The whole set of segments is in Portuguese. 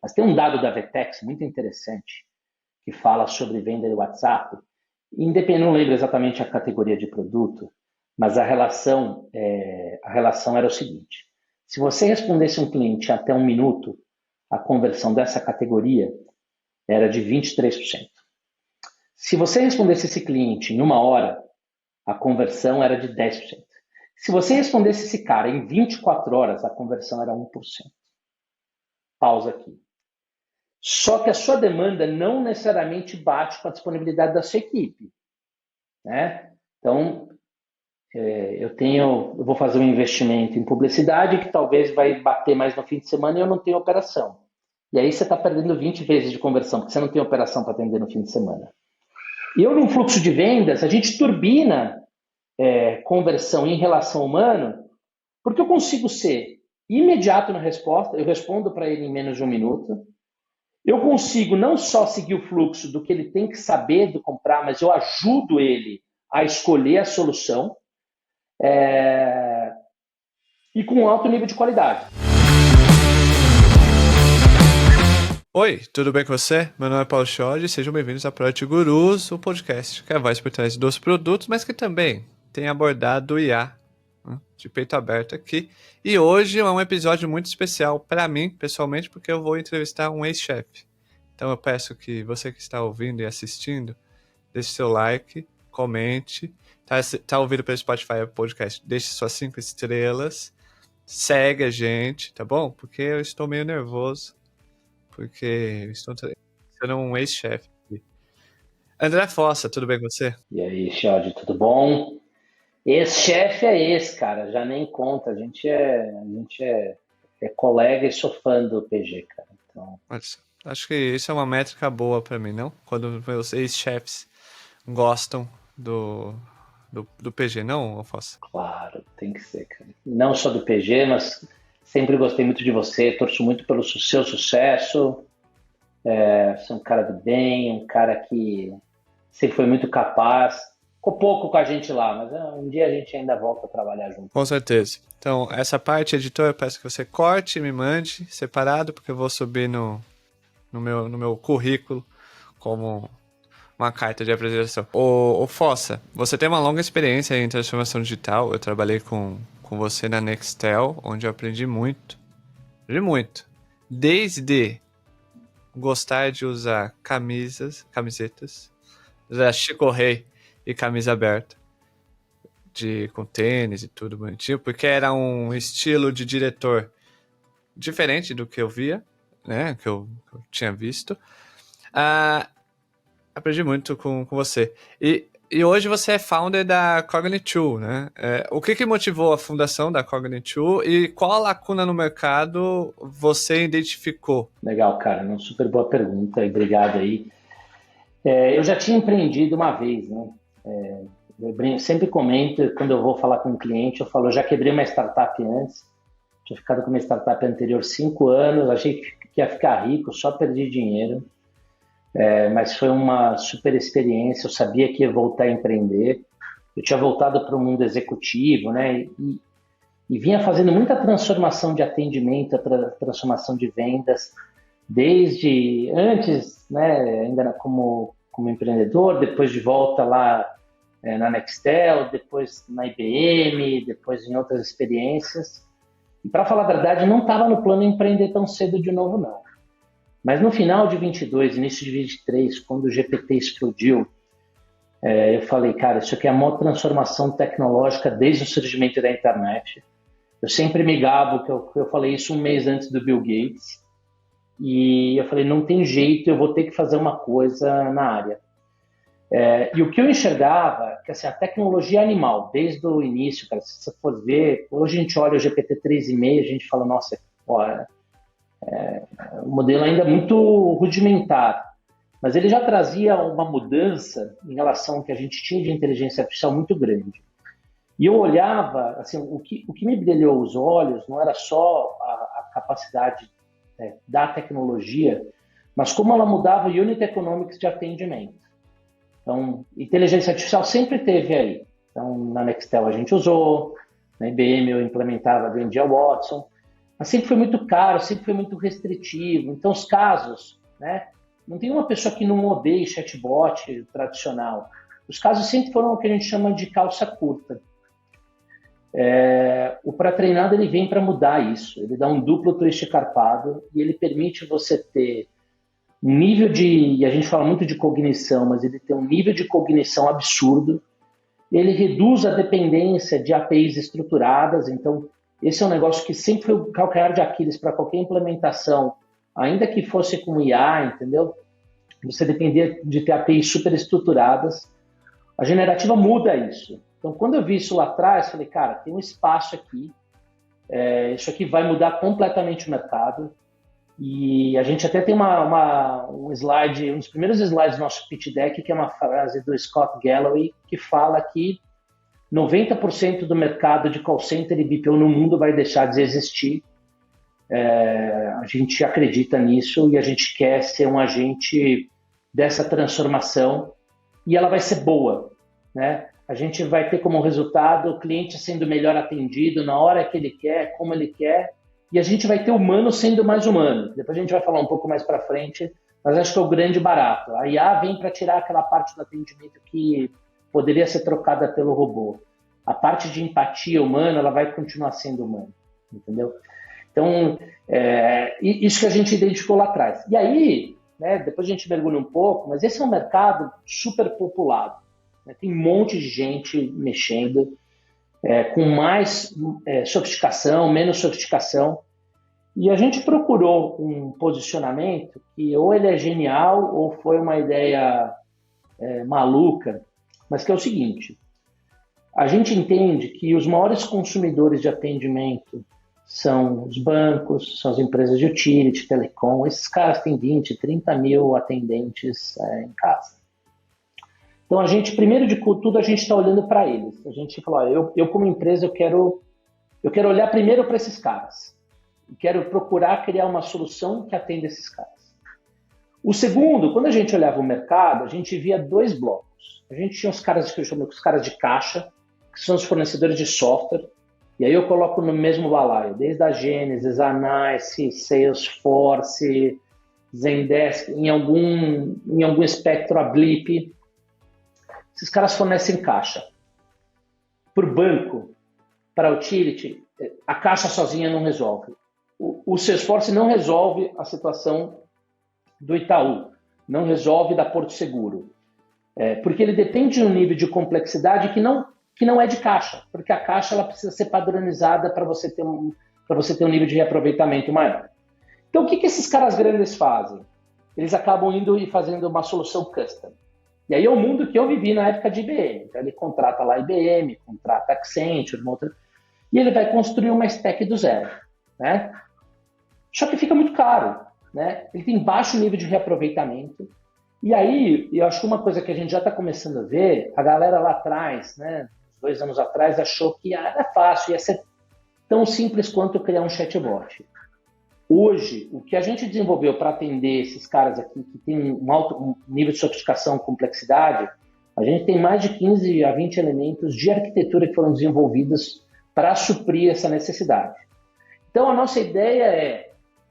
Mas tem um dado da Vetex muito interessante que fala sobre venda de WhatsApp. Não lembro exatamente a categoria de produto, mas a relação era o seguinte. Se você respondesse um cliente até 1 minuto, a conversão dessa categoria era de 23%. Se você respondesse esse cliente em 1 hora, a conversão era de 10%. Se você respondesse esse cara em 24 horas, a conversão era 1%. Pausa aqui. Só que a sua demanda não necessariamente bate com a disponibilidade da sua equipe, né? Então, eu vou fazer um investimento em publicidade que talvez vai bater mais no fim de semana e eu não tenho operação. E aí você está perdendo 20 vezes de conversão, porque você não tem operação para atender no fim de semana. E eu, num fluxo de vendas, a gente turbina conversão em relação ao humano, porque eu consigo ser imediato na resposta, eu respondo para ele em menos de 1 minuto, eu consigo não só seguir o fluxo do que ele tem que saber do comprar, mas eu ajudo ele a escolher a solução e com um alto nível de qualidade. Oi, tudo bem com você? Meu nome é Paulo Chiodi e sejam bem-vindos a Product Gurus, o podcast que é a voz por trás dos produtos, mas que também tem abordado o IA de peito aberto aqui. E hoje é um episódio muito especial para mim, pessoalmente, porque eu vou entrevistar um ex-chefe. Então eu peço que você que está ouvindo e assistindo, deixe seu like, comente, tá ouvindo pelo Spotify Podcast, deixe suas 5 estrelas, segue a gente, tá bom? Porque eu estou meio nervoso, porque eu estou sendo um ex-chefe. André Fossa, tudo bem com você? E aí, Chiodi, tudo bom? Ex-chefe é ex, cara, já nem conta. A gente é colega e sou fã do PG, cara. Então, Mas acho que isso é uma métrica boa pra mim, não? Quando meus ex-chefes gostam do PG, não, Fossa? claro, tem que ser, cara. Não só do PG, mas sempre gostei muito de você, torço muito pelo seu sucesso. Você é um cara do bem, um cara que sempre foi muito capaz. Ficou pouco com a gente lá, mas um dia a gente ainda volta a trabalhar junto. Com certeza. Então, essa parte, editor, eu peço que você corte e me mande separado, porque eu vou subir no meu currículo como uma carta de apresentação. Ô Fossa, você tem uma longa experiência em transformação digital. Eu trabalhei com você na Nextel, onde eu aprendi muito. Aprendi muito. Desde gostar de usar camisetas, usar Chico Rei e camisa aberta, com tênis e tudo bonitinho, porque era um estilo de diretor diferente do que eu via, né, que eu tinha visto. Aprendi muito com você. E hoje você é founder da Cognitive, né? O que motivou a fundação da Cognitive e qual a lacuna no mercado você identificou? Legal, cara, uma super boa pergunta e obrigado aí. Eu já tinha empreendido uma vez, né? Eu sempre comento, quando eu vou falar com um cliente, eu falo, eu já quebrei uma startup antes, tinha ficado com uma startup anterior 5 anos, achei que ia ficar rico, só perdi dinheiro. Mas foi uma super experiência, eu sabia que ia voltar a empreender. Eu tinha voltado para o mundo executivo, né? E vinha fazendo muita transformação de atendimento, transformação de vendas, desde antes, né? Ainda como empreendedor, depois de volta lá na Nextel, depois na IBM, depois em outras experiências. E para falar a verdade, não estava no plano empreender tão cedo de novo, não. Mas no final de 22, início de 23, quando o GPT explodiu, eu falei, cara, isso aqui é a maior transformação tecnológica desde o surgimento da internet. Eu sempre me gabo que eu falei isso um mês antes do Bill Gates. E eu falei, não tem jeito, eu vou ter que fazer uma coisa na área. E o que eu enxergava, que assim, a tecnologia é animal, desde o início, cara, se você for ver, hoje a gente olha o GPT 3,5, a gente fala, nossa, o modelo ainda é muito rudimentar, mas ele já trazia uma mudança em relação ao que a gente tinha de inteligência artificial muito grande. E eu olhava, assim, o que me brilhou os olhos não era só a capacidade da tecnologia, mas como ela mudava o unit economics de atendimento. Então, inteligência artificial sempre teve aí. Então, na Nextel a gente usou, na IBM eu implementava, vendia Watson, mas sempre foi muito caro, sempre foi muito restritivo. Então, os casos, né? Não tem uma pessoa que não odeie chatbot tradicional. Os casos sempre foram o que a gente chama de calça curta. O pré-treinado ele vem para mudar isso. Ele dá um duplo twist carpado e ele permite você ter um nível de... E a gente fala muito de cognição, mas ele tem um nível de cognição absurdo. Ele reduz a dependência de APIs estruturadas. Então, esse é um negócio que sempre foi o calcanhar de Aquiles para qualquer implementação, ainda que fosse com IA, entendeu? Você dependia de ter APIs super estruturadas. A generativa muda isso. Então, quando eu vi isso lá atrás, falei, cara, tem um espaço aqui, isso aqui vai mudar completamente o mercado. E a gente até tem um slide, um dos primeiros slides do nosso pitch deck, que é uma frase do Scott Galloway, que fala que 90% do mercado de call center e BPO no mundo vai deixar de existir. A gente acredita nisso e a gente quer ser um agente dessa transformação e ela vai ser boa, né? A gente vai ter como resultado o cliente sendo melhor atendido na hora que ele quer, como ele quer, e a gente vai ter o humano sendo mais humano. Depois a gente vai falar um pouco mais para frente, mas acho que é o grande barato. A IA vem para tirar aquela parte do atendimento que poderia ser trocada pelo robô. A parte de empatia humana, ela vai continuar sendo humana, entendeu? Então, isso que a gente identificou lá atrás. E aí, né, depois a gente mergulha um pouco, mas esse é um mercado super populado. Né? Tem um monte de gente mexendo, com mais sofisticação, menos sofisticação. E a gente procurou um posicionamento que ou ele é genial ou foi uma ideia maluca, mas que é o seguinte: a gente entende que os maiores consumidores de atendimento são os bancos, são as empresas de utility, telecom. Esses caras têm 20, 30 mil atendentes em casa. Então, a gente, primeiro de tudo, a gente está olhando para eles. A gente falou, eu como empresa, eu quero olhar primeiro para esses caras. Eu quero procurar criar uma solução que atenda esses caras. O segundo, quando a gente olhava o mercado, a gente via dois blocos. A gente tinha os caras que eu chamo os caras de caixa, que são os fornecedores de software. E aí eu coloco no mesmo balaio, desde a Genesys, a NICE, Salesforce, Zendesk, em algum espectro a Blip. Esses caras fornecem caixa. Para o banco, para a utility, a caixa sozinha não resolve. O Salesforce não resolve a situação do Itaú, não resolve da Porto Seguro. Porque ele depende de um nível de complexidade que não é de caixa, porque a caixa ela precisa ser padronizada para você ter um nível de reaproveitamento maior. Então, o que esses caras grandes fazem? Eles acabam indo e fazendo uma solução custom. E aí é o mundo que eu vivi na época de IBM. Então, ele contrata lá IBM, contrata Accenture, e ele vai construir uma stack do zero. Né? Só que fica muito caro. Né? Ele tem baixo nível de reaproveitamento. E aí, eu acho que uma coisa que a gente já está começando a ver, a galera lá atrás, né, 2 anos atrás, achou que era fácil, ia ser tão simples quanto criar um chatbot. Hoje, o que a gente desenvolveu para atender esses caras aqui, que tem um alto nível de sofisticação e complexidade, a gente tem mais de 15 a 20 elementos de arquitetura que foram desenvolvidos para suprir essa necessidade. Então, a nossa ideia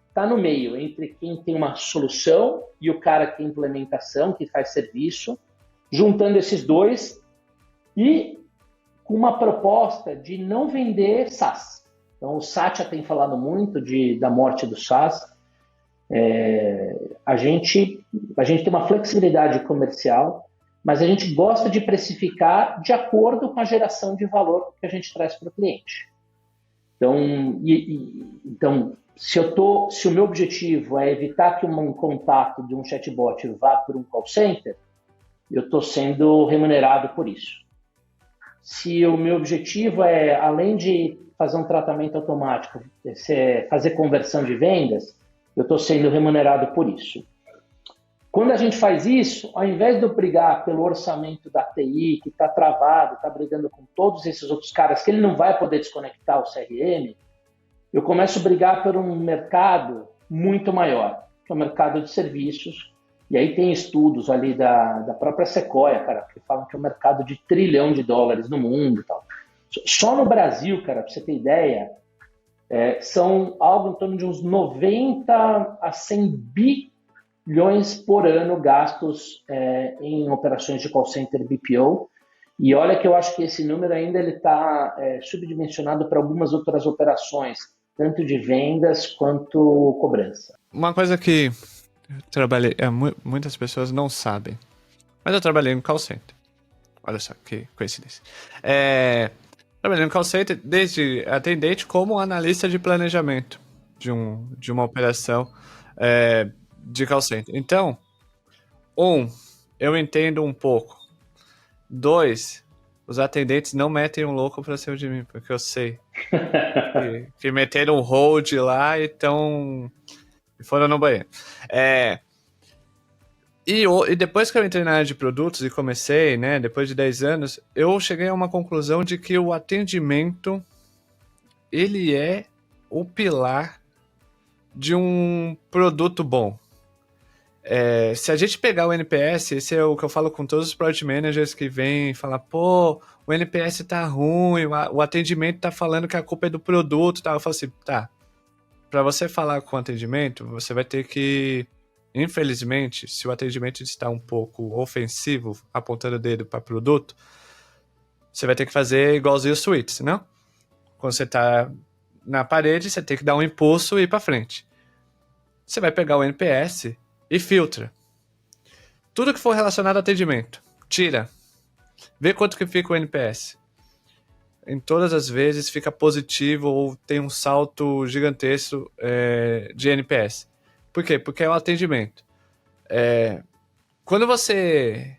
está no meio, entre quem tem uma solução e o cara que tem implementação, que faz serviço, juntando esses dois e com uma proposta de não vender SaaS. Então, o Satya tem falado muito da morte do SaaS. A gente tem uma flexibilidade comercial, mas a gente gosta de precificar de acordo com a geração de valor que a gente traz para o cliente. Então, se o meu objetivo é evitar que um contato de um chatbot vá para um call center, eu estou sendo remunerado por isso. Se o meu objetivo é, além de fazer um tratamento automático, fazer conversão de vendas, eu estou sendo remunerado por isso. Quando a gente faz isso, ao invés de eu brigar pelo orçamento da TI, que está travado, está brigando com todos esses outros caras, que ele não vai poder desconectar o CRM, eu começo a brigar por um mercado muito maior, que é o mercado de serviços. E aí tem estudos ali da própria Sequoia, cara, que falam que é um mercado de $1 trilhão no mundo e tal. Só no Brasil, cara, para você ter ideia, são algo em torno de uns 90 a 100 bilhões por ano gastos em operações de call center BPO. E olha que eu acho que esse número ainda está subdimensionado para algumas outras operações, tanto de vendas quanto cobrança. Uma coisa que eu trabalhei, muitas pessoas não sabem, mas eu trabalhei no call center. Olha só que coincidência. Trabalhei no call center desde atendente como analista de planejamento de uma operação de call center. Então, eu entendo um pouco. 2, os atendentes não metem um louco pra cima de mim, porque eu sei que meteram um hold lá e foram no banheiro. E depois que eu entrei na área de produtos e comecei, né, depois de 10 anos, eu cheguei a uma conclusão de que o atendimento, ele é o pilar de um produto bom. Se a gente pegar o NPS, esse é o que eu falo com todos os Product Managers que vêm e falam, pô, o NPS tá ruim, o atendimento tá falando que a culpa é do produto, tá? Eu falo assim, tá, pra você falar com o atendimento, você vai ter que, infelizmente, se o atendimento está um pouco ofensivo, apontando o dedo para produto, você vai ter que fazer igualzinho o Suítes, não? Quando você tá na parede, você tem que dar um impulso e ir pra frente. Você vai pegar o NPS e filtra. Tudo que for relacionado ao atendimento, tira. Vê quanto que fica o NPS. Em todas as vezes fica positivo ou tem um salto gigantesco de NPS. Por quê? Porque é o atendimento. Quando você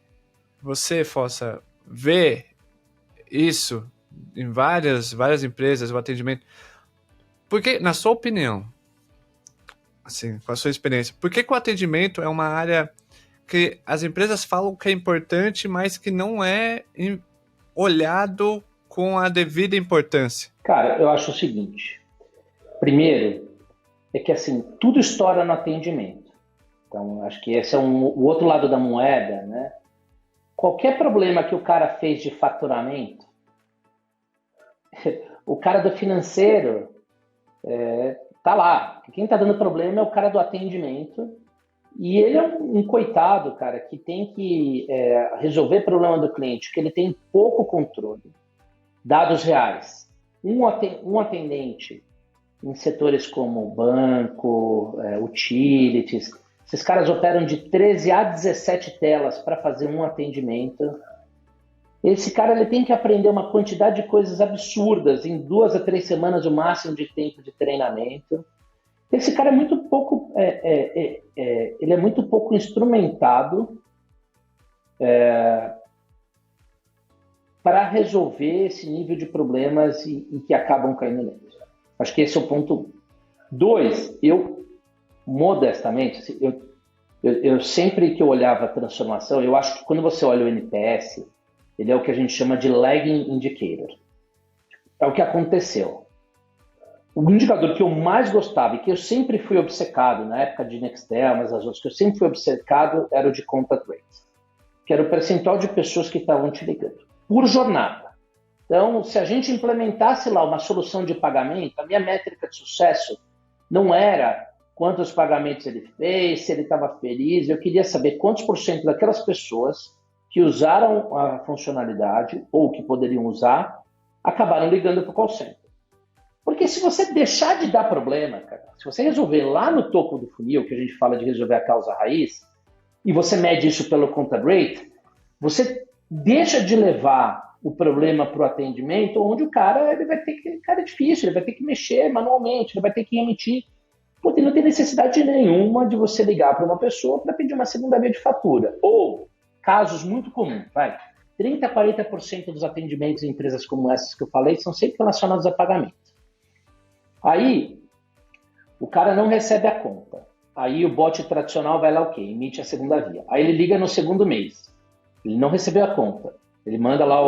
Fossa, vê isso em várias empresas, o atendimento, porque, na sua opinião, assim, com a sua experiência, por que o atendimento é uma área que as empresas falam que é importante, mas que não é olhado com a devida importância? Cara, eu acho o seguinte. Primeiro, é que assim, tudo estoura no atendimento. Então, acho que esse é o outro lado da moeda, né? Qualquer problema que o cara fez de faturamento, o cara do financeiro tá lá. Quem tá dando problema é o cara do atendimento. E ele é um coitado, cara, que tem que resolver problema do cliente, que ele tem pouco controle. Dados reais. Um atendente em setores como banco, utilities, esses caras operam de 13 a 17 telas para fazer um atendimento. Esse cara ele tem que aprender uma quantidade de coisas absurdas em 2 a 3 semanas o máximo de tempo de treinamento. Esse cara é muito pouco, ele é muito pouco instrumentado para resolver esse nível de problemas e que acabam caindo nele. Acho que esse é o ponto 2. Eu, modestamente, eu sempre que eu olhava a transformação, eu acho que quando você olha o NPS, ele é o que a gente chama de lagging indicator. É o que aconteceu. O indicador que eu mais gostava e que eu sempre fui obcecado, na época de Nextel, mas as outras que eu sempre fui obcecado, era o de contact rate, que era o percentual de pessoas que estavam te ligando, por jornada. Então, se a gente implementasse lá uma solução de pagamento, a minha métrica de sucesso não era quantos pagamentos ele fez, se ele estava feliz, eu queria saber quantos por cento daquelas pessoas que usaram a funcionalidade ou que poderiam usar, acabaram ligando para o call center. Porque se você deixar de dar problema, cara, se você resolver lá no topo do funil, que a gente fala de resolver a causa raiz, e você mede isso pelo contact rate, você deixa de levar o problema para o atendimento, onde o cara ele vai ter que, cara, é difícil, ele vai ter que mexer manualmente, ele vai ter que emitir. Porque não tem necessidade nenhuma de você ligar para uma pessoa para pedir uma segunda via de fatura. Ou casos muito comuns, 30% a 40% dos atendimentos em empresas como essas que eu falei são sempre relacionados a pagamento. Aí, o cara não recebe a conta. Aí o bot tradicional vai lá o quê? Emite a segunda via. Aí ele liga no segundo mês. Ele não recebeu a conta. Ele manda lá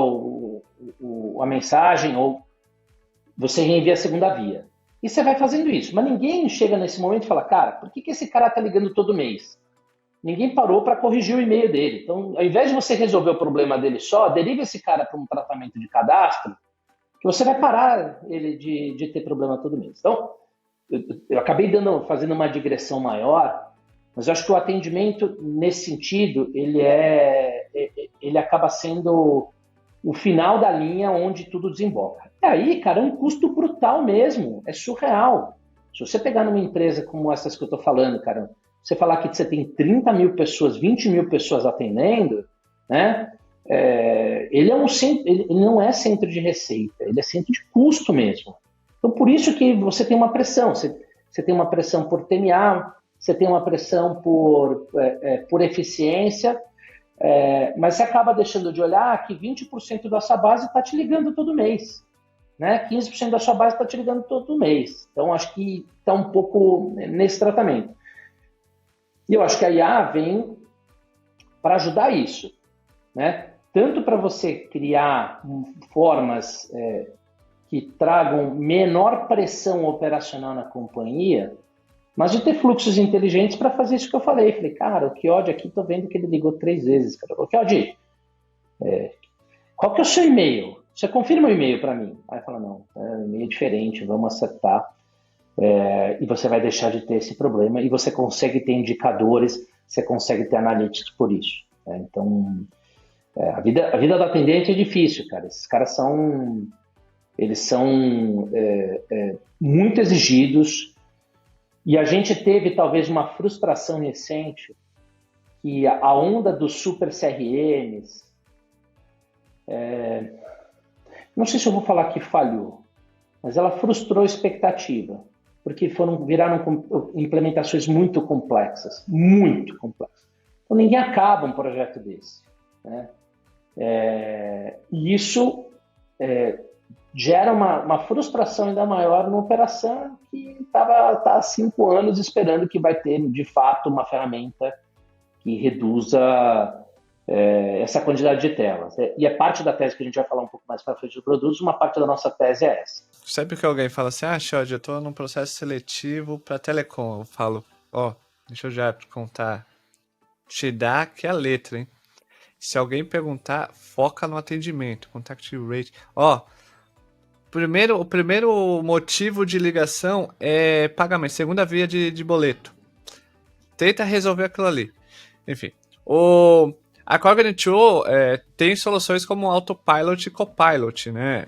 a mensagem ou você reenvia a segunda via. E você vai fazendo isso. Mas ninguém chega nesse momento e fala, cara, por que esse cara está ligando todo mês? Ninguém parou para corrigir o e-mail dele. Então, ao invés de você resolver o problema dele só, deriva esse cara para um tratamento de cadastro, você vai parar ele de ter problema todo mês. Então, eu acabei fazendo uma digressão maior, mas eu acho que o atendimento, nesse sentido, ele acaba sendo o final da linha onde tudo desemboca. E aí, cara, é um custo brutal mesmo, é surreal. Se você pegar numa empresa como essas que eu estou falando, cara, você falar que você tem 30 mil pessoas, 20 mil pessoas atendendo, né? Ele não é centro de receita, ele é centro de custo mesmo. Então, por isso que você tem uma pressão. Você tem uma pressão por TMA, você tem uma pressão por eficiência, mas você acaba deixando de olhar que 20% da sua base está te ligando todo mês. Né? 15% da sua base está te ligando todo mês. Então, acho que está um pouco nesse tratamento. E eu acho que a IA vem para ajudar isso. Né? Tanto para você criar formas que tragam menor pressão operacional na companhia, mas de ter fluxos inteligentes para fazer isso que eu falei. Falei, cara, o Chiodi aqui, estou vendo que ele ligou 3 vezes. Cara. O Chiodi, qual que é o seu e-mail? Você confirma o e-mail para mim? Aí fala, não, o e-mail é diferente, vamos acertar. E você vai deixar de ter esse problema e você consegue ter indicadores, você consegue ter analytics por isso. Então, a vida do atendente é difícil, cara. Esses caras são muito exigidos e a gente teve talvez uma frustração recente que a onda dos super CRMs, não sei se eu vou falar que falhou, mas ela frustrou a expectativa, porque viraram implementações muito complexas. Então ninguém acaba um projeto desse. Né? E isso gera uma frustração ainda maior numa operação que está há 5 anos esperando que vai ter, de fato, uma ferramenta que reduza essa quantidade de telas. E é parte da tese que a gente vai falar um pouco mais para frente dos produtos, uma parte da nossa tese é essa. Sempre que alguém fala assim, Chiodi, eu estou num processo seletivo para telecom, eu falo, deixa eu já contar, te dá aqui a letra, hein? Se alguém perguntar, foca no atendimento, contact rate. O primeiro motivo de ligação é pagamento, segunda via de boleto. Tenta resolver aquilo ali. Enfim, a Cognitio tem soluções como Autopilot e Copilot, né?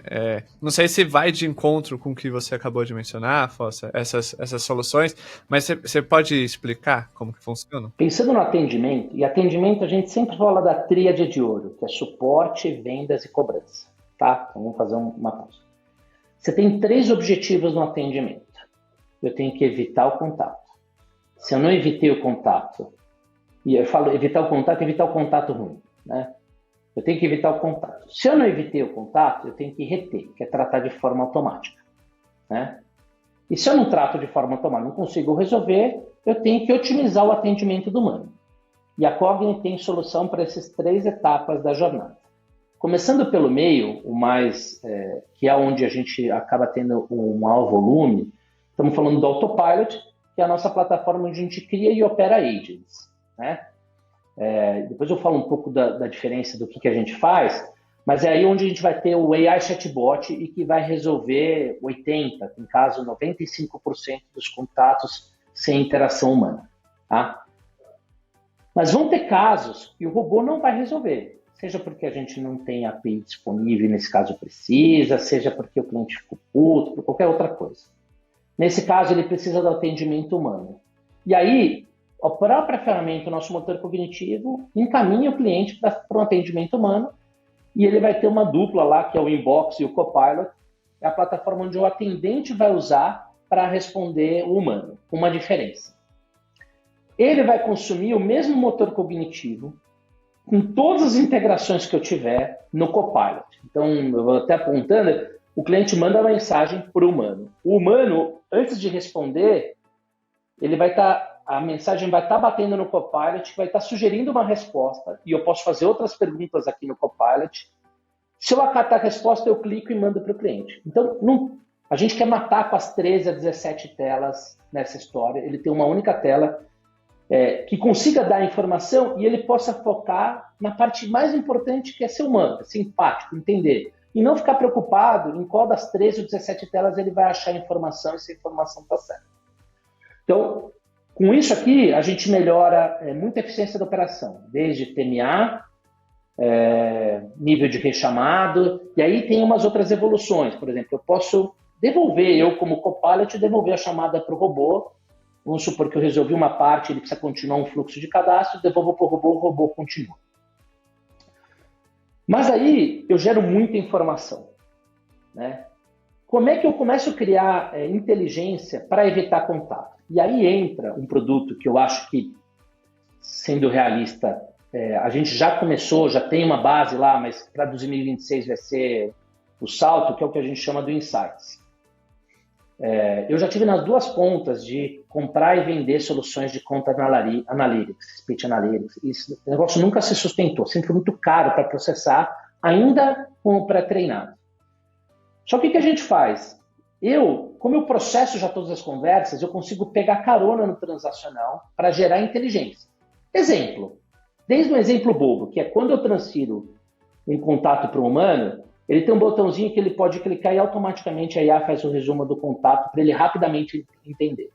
Não sei se vai de encontro com o que você acabou de mencionar, Fossa, essas soluções, mas você pode explicar como que funciona? Pensando no atendimento, e atendimento a gente sempre fala da tríade de ouro, que é suporte, vendas e cobrança. Tá? Então vamos fazer uma pausa. Você tem 3 objetivos no atendimento. Eu tenho que evitar o contato. Se eu não evitei o contato, e eu falo evitar o contato ruim, né? Eu tenho que evitar o contato. Se eu não evitei o contato, eu tenho que reter, que é tratar de forma automática, né? E se eu não trato de forma automática, não consigo resolver, eu tenho que otimizar o atendimento do humano. E a Cogni tem solução para essas 3 etapas da jornada. Começando pelo meio, que é onde a gente acaba tendo um maior volume, estamos falando do Autopilot, que é a nossa plataforma onde a gente cria e opera agents. Né? Depois eu falo um pouco da diferença do que a gente faz, mas é aí onde a gente vai ter o AI chatbot e que vai resolver 80%, em caso 95% dos contatos sem interação humana. Tá? Mas vão ter casos que o robô não vai resolver, seja porque a gente não tem API disponível, nesse caso precisa, seja porque o cliente ficou puto, por qualquer outra coisa. Nesse caso, ele precisa do atendimento humano. E aí, a própria ferramenta, o nosso motor cognitivo, encaminha o cliente para um atendimento humano e ele vai ter uma dupla lá, que é o Inbox e o Copilot, é a plataforma onde o atendente vai usar para responder o humano, com uma diferença. Ele vai consumir o mesmo motor cognitivo com todas as integrações que eu tiver no Copilot. Então, eu vou até apontando, o cliente manda a mensagem para o humano. O humano, antes de responder, a mensagem vai estar batendo no Copilot, vai estar sugerindo uma resposta, e eu posso fazer outras perguntas aqui no Copilot. Se eu acatar a resposta, eu clico e mando para o cliente. Então, a gente quer matar com as 13 a 17 telas nessa história. Ele tem uma única tela que consiga dar informação e ele possa focar na parte mais importante, que é ser humano, ser empático, entender. e não ficar preocupado em qual das 13 ou 17 telas ele vai achar a informação e se a informação está certa. Então, com isso aqui, a gente melhora muita eficiência da operação, desde TMA, nível de rechamado, e aí tem umas outras evoluções. Por exemplo, eu posso devolver, eu como Copilot, devolver a chamada para o robô. Vamos supor que eu resolvi uma parte, ele precisa continuar um fluxo de cadastro, devolvo para o robô continua. Mas aí eu gero muita informação, né? Como é que eu começo a criar inteligência para evitar contato? E aí entra um produto que eu acho que, sendo realista, a gente já começou, já tem uma base lá, mas para 2026 vai ser o salto, que é o que a gente chama do Insights. Eu já tive nas duas pontas de comprar e vender soluções de Content Analytics, Speech Analytics. Esse negócio nunca se sustentou, sempre foi muito caro para processar, ainda com o pré-treinado. Só que o que a gente faz? Como eu processo já todas as conversas, eu consigo pegar carona no transacional para gerar inteligência. Exemplo, desde um exemplo bobo, que é quando eu transfiro um contato para um humano, ele tem um botãozinho que ele pode clicar e automaticamente a IA faz o resumo do contato para ele rapidamente entender.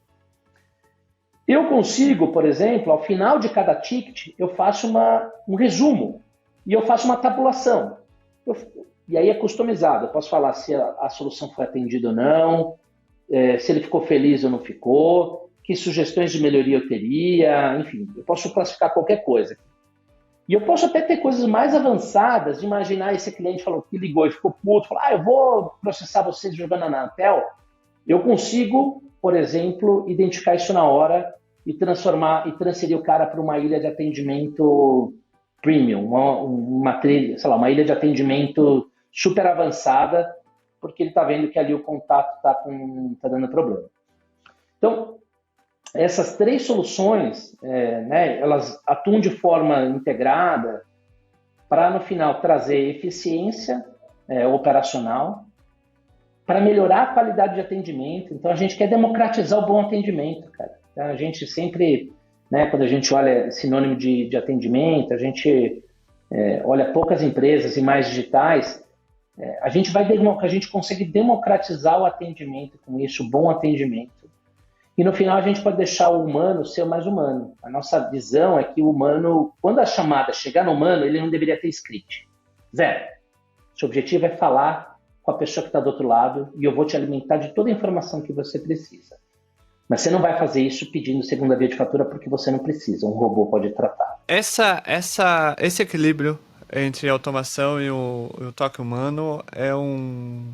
Eu consigo, por exemplo, ao final de cada ticket, eu faço um resumo e eu faço uma tabulação. E aí é customizado. Eu posso falar se a solução foi atendida ou não, se ele ficou feliz ou não ficou, que sugestões de melhoria eu teria, enfim, eu posso classificar qualquer coisa. E eu posso até ter coisas mais avançadas, de imaginar esse cliente falou que ligou e ficou puto, falou, eu vou processar vocês jogando na Anatel. Eu consigo, por exemplo, identificar isso na hora e transferir o cara para uma ilha de atendimento premium, uma ilha de atendimento super avançada, porque ele está vendo que ali o contato está dando problema. Então, essas três soluções, elas atuam de forma integrada para, no final, trazer eficiência operacional, para melhorar a qualidade de atendimento. Então, a gente quer democratizar o bom atendimento, cara. A gente sempre, quando a gente olha sinônimo de atendimento, a gente olha poucas empresas e mais digitais, a gente consegue democratizar o atendimento com isso, o bom atendimento. E no final a gente pode deixar o humano ser o mais humano. A nossa visão é que o humano, quando a chamada chegar no humano, ele não deveria ter script. Zero. Seu objetivo é falar com a pessoa que está do outro lado e eu vou te alimentar de toda a informação que você precisa. Mas você não vai fazer isso pedindo segunda via de fatura porque você não precisa. Um robô pode tratar. Esse equilíbrio entre a automação e o toque humano é um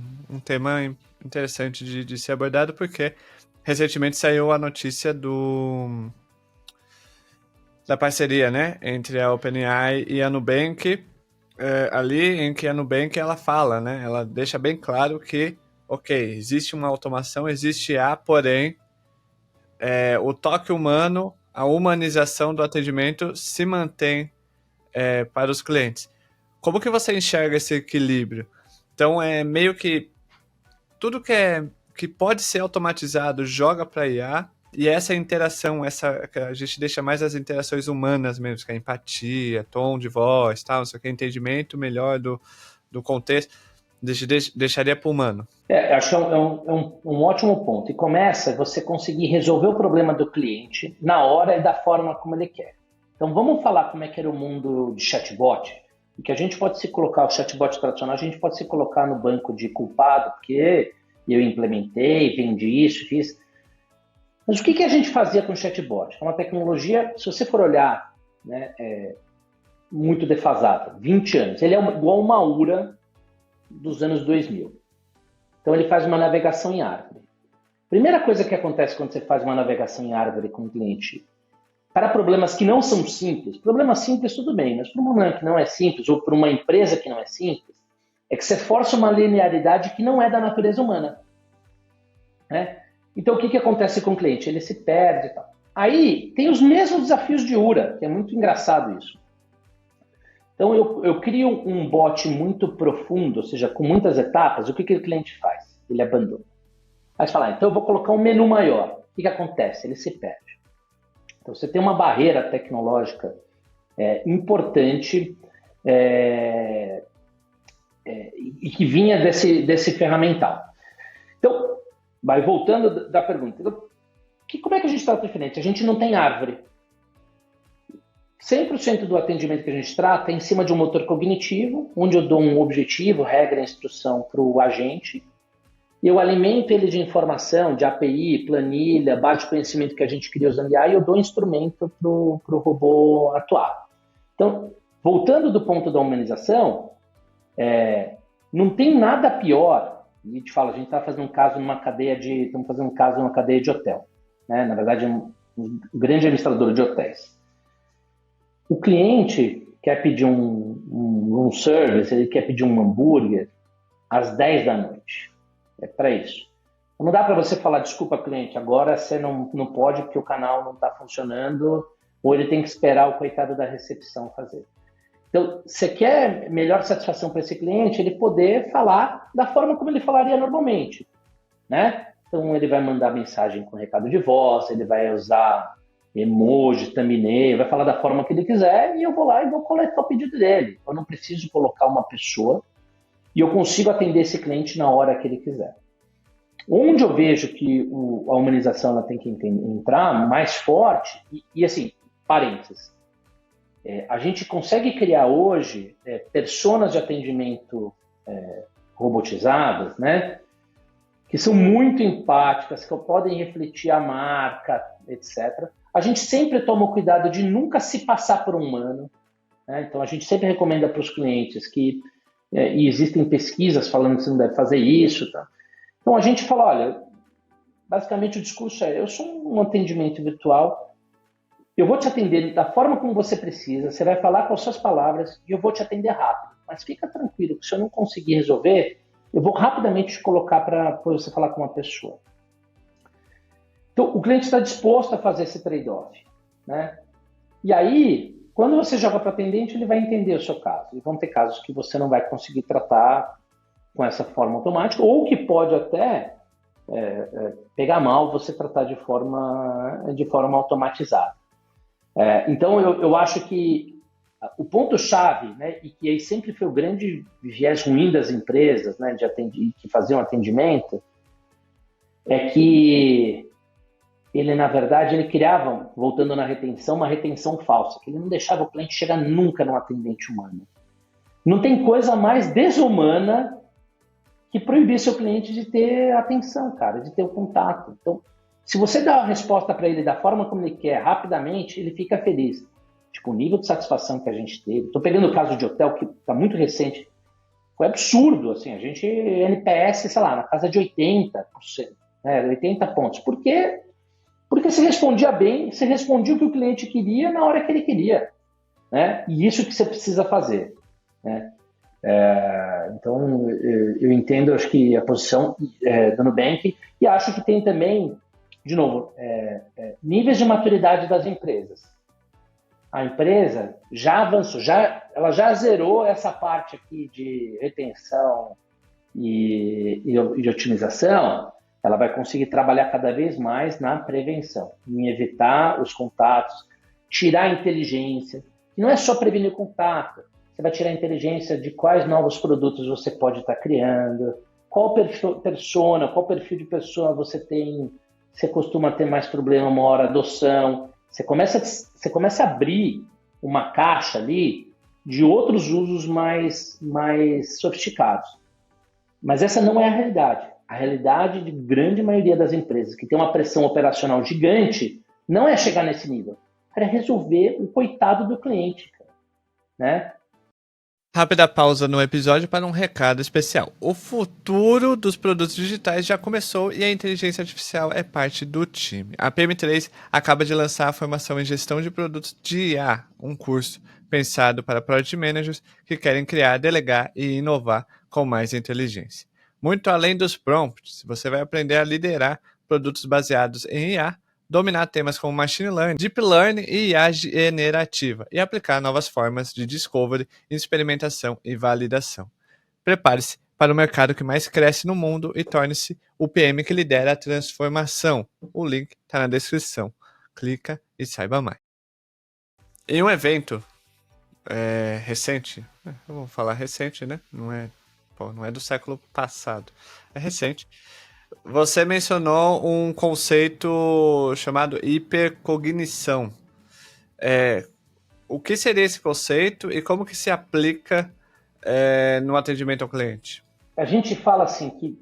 tema interessante de ser abordado, porque recentemente saiu a notícia da parceria, entre a OpenAI e a Nubank, ali em que a Nubank ela fala, ela deixa bem claro que, existe uma automação, existe porém o toque humano, a humanização do atendimento se mantém para os clientes. Como que você enxerga esse equilíbrio? Então, meio que tudo que pode ser automatizado joga para IA, e essa interação, a gente deixa mais as interações humanas mesmo, que é empatia, tom de voz, tal, não sei o que, entendimento melhor do contexto, deixaria para o humano. Acho que é um ótimo ponto. E começa você conseguir resolver o problema do cliente na hora e da forma como ele quer. Então vamos falar como é que era o mundo de chatbot, e que a gente pode se colocar, o chatbot tradicional, a gente pode se colocar no banco de culpado, porque eu implementei, vendi isso, fiz. Mas o que a gente fazia com o chatbot? É uma tecnologia, se você for olhar, muito defasada, 20 anos. Ele é igual uma URA dos anos 2000. Então ele faz uma navegação em árvore. Primeira coisa que acontece quando você faz uma navegação em árvore com um cliente, para problemas que não são simples, problemas simples tudo bem, mas para um problema que não é simples, ou para uma empresa que não é simples, é que você força uma linearidade que não é da natureza humana. Então, o que acontece com o cliente? Ele se perde e tal. Aí, tem os mesmos desafios de URA, que é muito engraçado isso. Então, eu crio um bot muito profundo, ou seja, com muitas etapas, o que o cliente faz? Ele abandona. Aí você fala, então eu vou colocar um menu maior. O que acontece? Ele se perde. Então, você tem uma barreira tecnológica importante e que vinha desse ferramental. Então, vai voltando da pergunta. Então, como é que a gente trata diferente? A gente não tem árvore. 100% do atendimento que a gente trata é em cima de um motor cognitivo, onde eu dou um objetivo, regra, instrução para o agente, e eu alimento ele de informação, de API, planilha, base de conhecimento que a gente cria usando IA, e eu dou instrumento para o robô atuar. Então, voltando do ponto da humanização, não tem nada pior. A gente fala, a gente está fazendo um caso estamos fazendo um caso numa cadeia de hotel, né? Na verdade, um grande administrador de hotéis. O cliente quer pedir um service, ele quer pedir um hambúrguer às 10 da noite. É para isso. Não dá para você falar, desculpa, cliente, agora você não pode porque o canal não está funcionando, ou ele tem que esperar o coitado da recepção fazer. Então, você quer melhor satisfação para esse cliente, ele poder falar da forma como ele falaria normalmente, né? Então, ele vai mandar mensagem com recado de voz, ele vai usar emoji, thumbnail, vai falar da forma que ele quiser e eu vou lá e vou coletar o pedido dele. Eu não preciso colocar uma pessoa e eu consigo atender esse cliente na hora que ele quiser. Onde eu vejo que a humanização ela tem que entrar mais forte, e assim, parênteses, a gente consegue criar hoje personas de atendimento robotizadas, né, que são muito empáticas, que podem refletir a marca, etc. A gente sempre toma o cuidado de nunca se passar por um humano, né? Então, a gente sempre recomenda para os clientes que, e existem pesquisas falando que você não deve fazer isso. Tá? Então, a gente fala, olha, basicamente o discurso eu sou um atendimento virtual, eu vou te atender da forma como você precisa, você vai falar com as suas palavras e eu vou te atender rápido. Mas fica tranquilo, que se eu não conseguir resolver, eu vou rapidamente te colocar para você falar com uma pessoa. Então, o cliente está disposto a fazer esse trade-off, né? E aí, quando você joga para o atendente, ele vai entender o seu caso. E vão ter casos que você não vai conseguir tratar com essa forma automática, ou que pode até pegar mal você tratar de forma automatizada. Então, eu acho que o ponto-chave, né, e que aí sempre foi o grande viés ruim das empresas, né, que faziam atendimento, é que ele, na verdade, ele criava, voltando na retenção, uma retenção falsa, que ele não deixava o cliente chegar nunca num atendente humano. Não tem coisa mais desumana que proibir seu cliente de ter atenção, cara, de ter o contato. Então, se você dá a resposta para ele da forma como ele quer, rapidamente, ele fica feliz. Tipo, o nível de satisfação que a gente teve. Estou pegando o caso de hotel, que está muito recente. Foi absurdo, assim, a gente, NPS, sei lá, na casa de 80%, né, 80 pontos. Por quê? Porque você respondia bem, você respondia o que o cliente queria na hora que ele queria, né? E isso que você precisa fazer, né? Então, eu entendo, acho que a posição do Nubank, e acho que tem também, de novo, níveis de maturidade das empresas. A empresa já avançou, ela já zerou essa parte aqui de retenção e de otimização. Ela vai conseguir trabalhar cada vez mais na prevenção, em evitar os contatos, tirar a inteligência, que não é só prevenir o contato, você vai tirar a inteligência de quais novos produtos você pode estar criando, qual perfil de pessoa você tem, você costuma ter mais problema, maior adoção. Você começa a abrir uma caixa ali de outros usos mais sofisticados. Mas essa não é a realidade. A realidade de grande maioria das empresas que tem uma pressão operacional gigante não é chegar nesse nível. É resolver o coitado do cliente, né? Rápida pausa no episódio para um recado especial. O futuro dos produtos digitais já começou e a inteligência artificial é parte do time. A PM3 acaba de lançar a formação em gestão de produtos de IA, um curso pensado para Product Managers que querem criar, delegar e inovar com mais inteligência. Muito além dos prompts, você vai aprender a liderar produtos baseados em IA, dominar temas como Machine Learning, Deep Learning e IA generativa e aplicar novas formas de discovery, experimentação e validação. Prepare-se para o mercado que mais cresce no mundo e torne-se o PM que lidera a transformação. O link está na descrição. Clica e saiba mais. Em um evento recente, eu vou falar recente, né? Não é pô, não é do século passado, é recente. Você mencionou um conceito chamado hipercognição. O que seria esse conceito e como que se aplica no atendimento ao cliente? A gente fala assim que,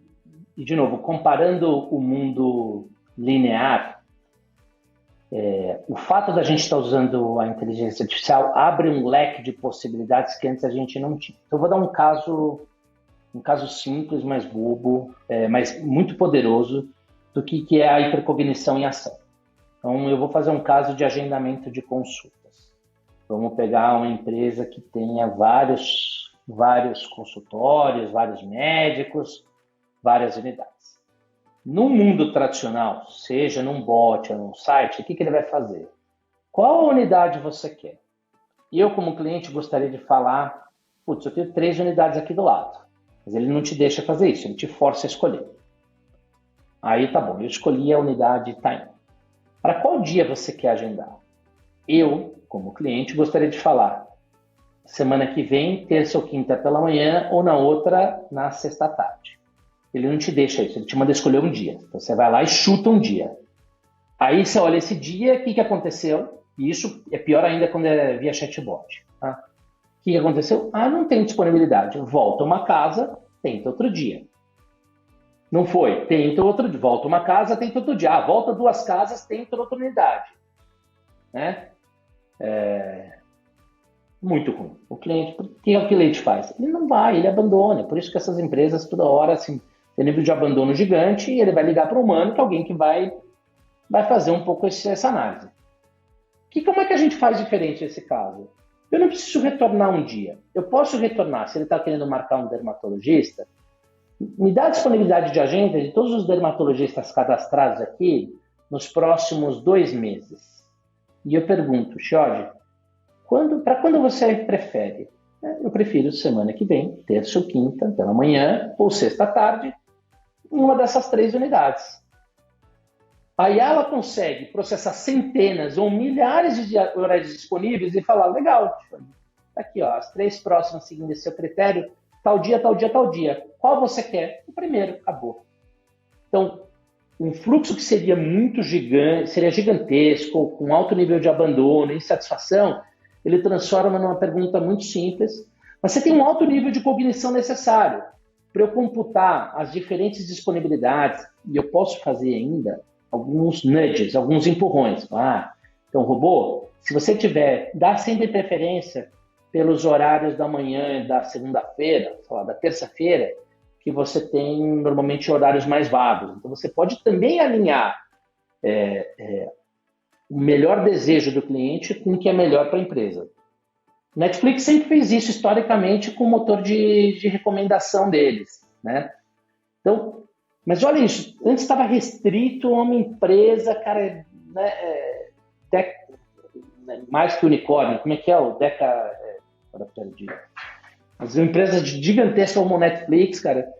e de novo, comparando o mundo linear, o fato da gente estar usando a inteligência artificial abre um leque de possibilidades que antes a gente não tinha. Então, eu vou dar um caso simples, mas bobo, mas muito poderoso do que é a hipercognição em ação. Então, eu vou fazer um caso de agendamento de consultas. Vamos pegar uma empresa que tenha vários consultórios, vários médicos, várias unidades. No mundo tradicional, seja num bot ou num site, o que ele vai fazer? Qual unidade você quer? E eu, como cliente, gostaria de falar, putz, eu tenho 3 unidades aqui do lado. Mas ele não te deixa fazer isso, ele te força a escolher. Aí tá bom, eu escolhi a unidade Itaim. Para qual dia você quer agendar? Eu, como cliente, gostaria de falar semana que vem, terça ou quinta pela manhã, ou na outra, na sexta à tarde. Ele não te deixa isso, ele te manda escolher um dia. Então você vai lá e chuta um dia. Aí você olha esse dia, o que aconteceu? E isso é pior ainda quando é via chatbot. Tá? O que aconteceu? Não tem disponibilidade. Volta uma casa, tenta outro dia. Não foi? Tenta outro dia. Volta uma casa, tenta outro dia. Volta 2 casas, tenta outra unidade. Né? Muito ruim. O cliente, o que o cliente faz? Ele não vai, ele abandona. Por isso que essas empresas toda hora assim, tem nível de abandono gigante e ele vai ligar para o humano, que é alguém que vai fazer um pouco essa análise. Como é que a gente faz diferente nesse caso? Eu não preciso retornar um dia. Eu posso retornar, se ele está querendo marcar um dermatologista, me dá a disponibilidade de agenda de todos os dermatologistas cadastrados aqui nos próximos 2 meses. E eu pergunto, Jorge, para quando você prefere? Eu prefiro semana que vem, terça ou quinta, pela manhã, ou sexta à tarde, em uma dessas 3 unidades. Aí ela consegue processar centenas ou milhares de horários disponíveis e falar, legal, tá aqui, ó, as 3 próximas seguindo esse seu critério, tal dia, tal dia, tal dia. Qual você quer? O primeiro, acabou. Então, um fluxo que seria muito gigante, seria gigantesco, com alto nível de abandono e insatisfação, ele transforma numa pergunta muito simples, mas você tem um alto nível de cognição necessário para eu computar as diferentes disponibilidades, e eu posso fazer ainda alguns nudges, alguns empurrões. Então, robô, se você dá sempre preferência pelos horários da manhã da segunda-feira, sei lá, da terça-feira, que você tem normalmente horários mais vagos. Então, você pode também alinhar o melhor desejo do cliente com o que é melhor para a empresa. Netflix sempre fez isso historicamente com o motor de recomendação deles, né? Então, mas olha isso, antes estava restrito a uma empresa, cara, mais que unicórnio, como é que é o Deca? Agora perdi. As empresas gigantescas como o Netflix, cara,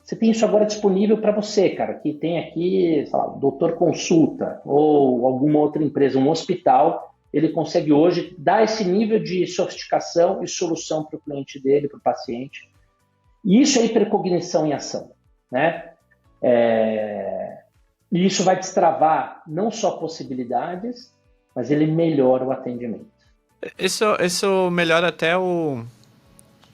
você tem isso agora disponível para você, cara, que tem aqui, sei lá, Doutor Consulta ou alguma outra empresa, um hospital, ele consegue hoje dar esse nível de sofisticação e solução para o cliente dele, para o paciente. E isso é hipercognição em ação, né? E isso vai destravar não só possibilidades, mas ele melhora o atendimento. Isso melhora até a